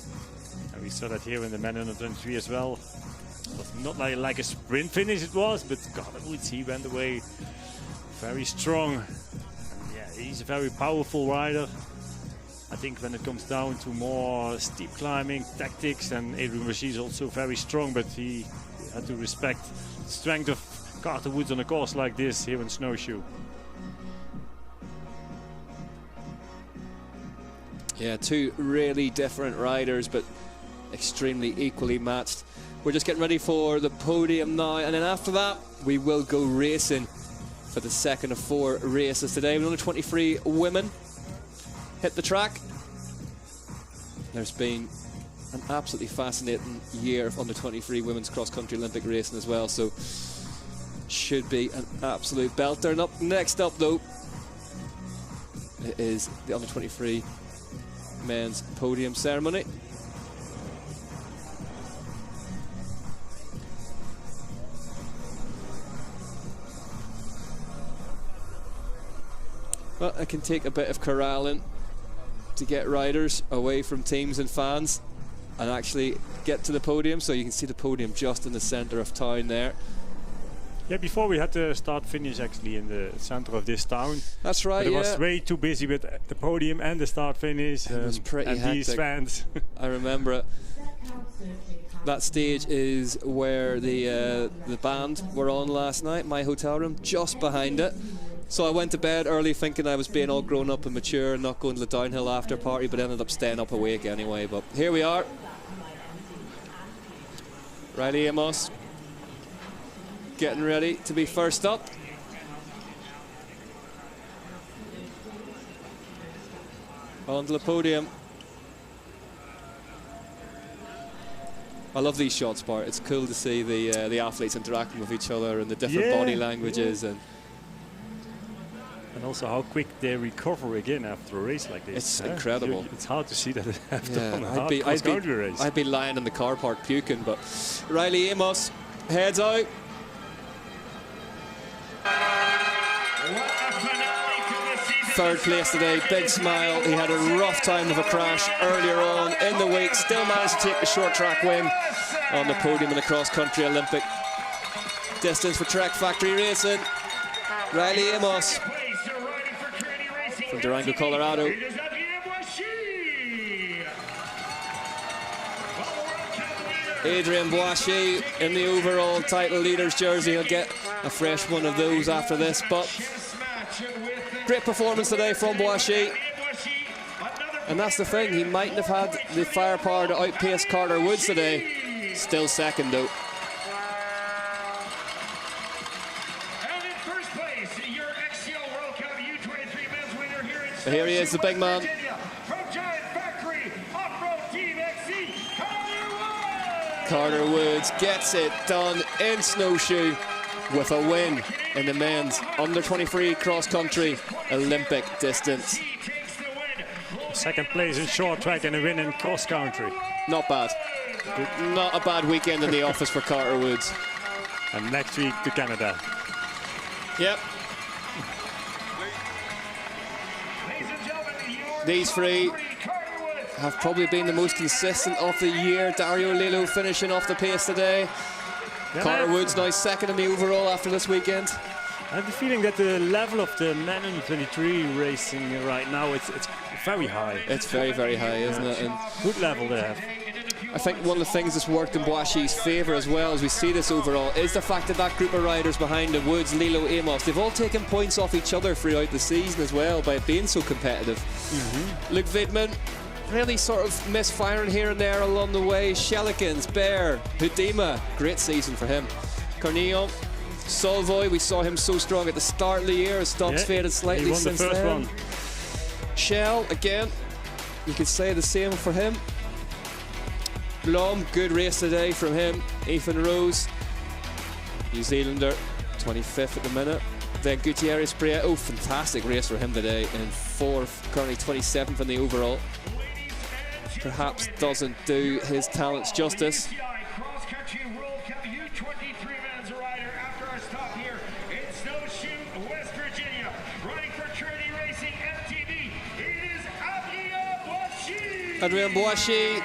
and we saw that here in the men under 23 as well. It was not like a sprint finish it was, but God, he went away very strong. And yeah, he's a very powerful rider. I think when it comes down to more steep climbing tactics, and Adrian Rashid is also very strong, but he had to respect the strength of Carter Woods on a course like this here in Snowshoe. Yeah, two really different riders, but extremely equally matched. We're just getting ready for the podium now, and then after that we will go racing for the second of 4 races today. We're only 23 women hit the track. There's been an absolutely fascinating year of under 23 women's cross-country Olympic racing as well, so should be an absolute belter. And next up though, it is the under 23 men's podium ceremony. Well, it can take a bit of corralling to get riders away from teams and fans and actually get to the podium. So you can see the podium just in the centre of town there. Yeah, before we had the start-finish actually in the centre of this town. That's right, but it was way too busy with the podium and the start-finish. It was pretty hectic. These fans. I remember it. That stage is where the band were on last night, my hotel room, just behind it. So I went to bed early thinking I was being all grown up and mature and not going to the downhill after party, but ended up staying up awake anyway. But here we are. Riley Amos getting ready to be first up. Onto the podium. I love these shots, Bart. It's cool to see the athletes interacting with each other and the different body languages and also how quick they recover again after a race like this. It's incredible. It's hard to see that after on a race. I'd be lying in the car park puking, but Riley Amos heads out. Third place today, big smile. He had a rough time of a crash earlier on in the week, still managed to take the short track win on the podium in the cross-country Olympic distance for Trek Factory Racing. Riley Amos from Durango, Colorado. Adrien Boischy in the overall title leaders jersey. He'll get a fresh one of those after this, but great performance today from Boischy. And that's the thing, he mightn't have had the firepower to outpace Carter Woods today. Still second though. And in first place, your XCO World Cup U23 men's winner here in But here he is, the big man. From Giant Factory Off-Road Team XC, Carter Woods gets it done in Snowshoe with a win in the men's under 23 cross-country Olympic distance. Second place in short track and a win in cross-country. Not bad. Not a bad weekend in the office for Carter Woods. And next week to Canada. Yep. These three have probably been the most consistent of the year. Dario Lillo finishing off the pace today. Carter Woods now second in the overall after this weekend. I have the feeling that the level of the men under 23 racing right now, it's very high. It's very, very high, isn't it? And good level they have. I think one of the things that's worked in Boischi's favour as well as we see this overall is the fact that that group of riders behind him, Woods, Lilo, Amos, they've all taken points off each other throughout the season as well by being so competitive. Luke Vidman really sort of misfiring here and there along the way. Shelikins, Bear, Hudima, great season for him. Cornillon, Solvoy, we saw him so strong at the start of the year. His stock's faded slightly he won since the first then. one. Shell, again, you could say the same for him. Blom, good race today from him. Ethan Rose, New Zealander, 25th at the minute. Then Gutierrez Prieto, fantastic race for him today in 4th, currently 27th in the overall. Perhaps doesn't do his talents justice. Cross-country World Cup U23 men's rider after our stop here in Snowshoe, West Virginia. Running for Trinity Racing MTV, it is Adrien Boischi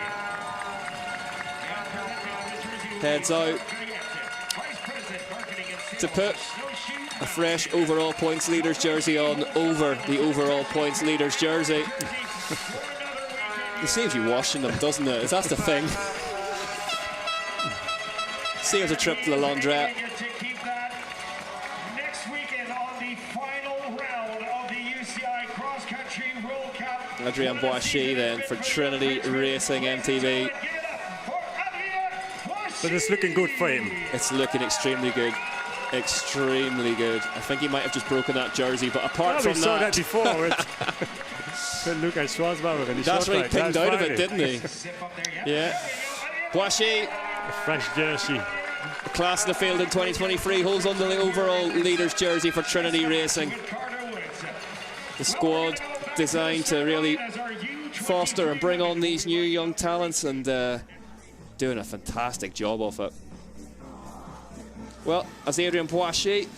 heads out to put a fresh overall points leaders jersey on over the overall points leaders jersey. It saves you washing them, doesn't it? That's the thing. Saves a trip to the laundrette. Next weekend on the final round of the UCI Cross Country World Cup. Adrien Boischi then for Trinity Racing MTV. But it's looking good for him. It's looking extremely good. Extremely good. I think he might have just broken that jersey, but apart from we saw that before. Good look at Schwarzbauer and that's right, he pinged out of it, didn't he? Yeah. Boischi, a fresh jersey. Class in the field in 2023, holds on to the overall leaders jersey for Trinity Racing. The squad designed to really foster and bring on these new young talents, and doing a fantastic job of it. Well, as Adrien Boischi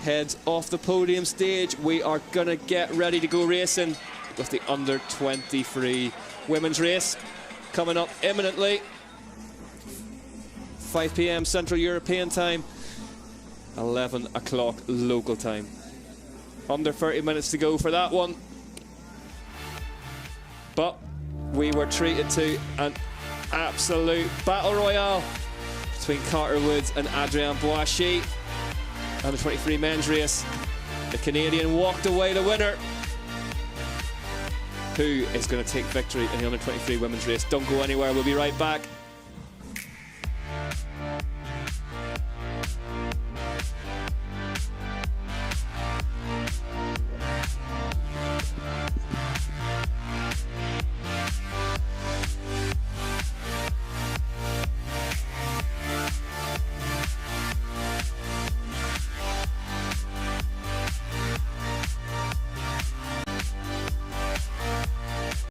heads off the podium stage, we are gonna get ready to go racing with the under 23 women's race coming up imminently. 5 p.m. Central European time, 11 o'clock local time. Under 30 minutes to go for that one. But we were treated to an absolute battle royale between Carter Woods and Adrien Boischi. And the 23 men's race, the Canadian walked away the winner. Who is going to take victory in the under 23 women's race? Don't go anywhere, we'll be right back.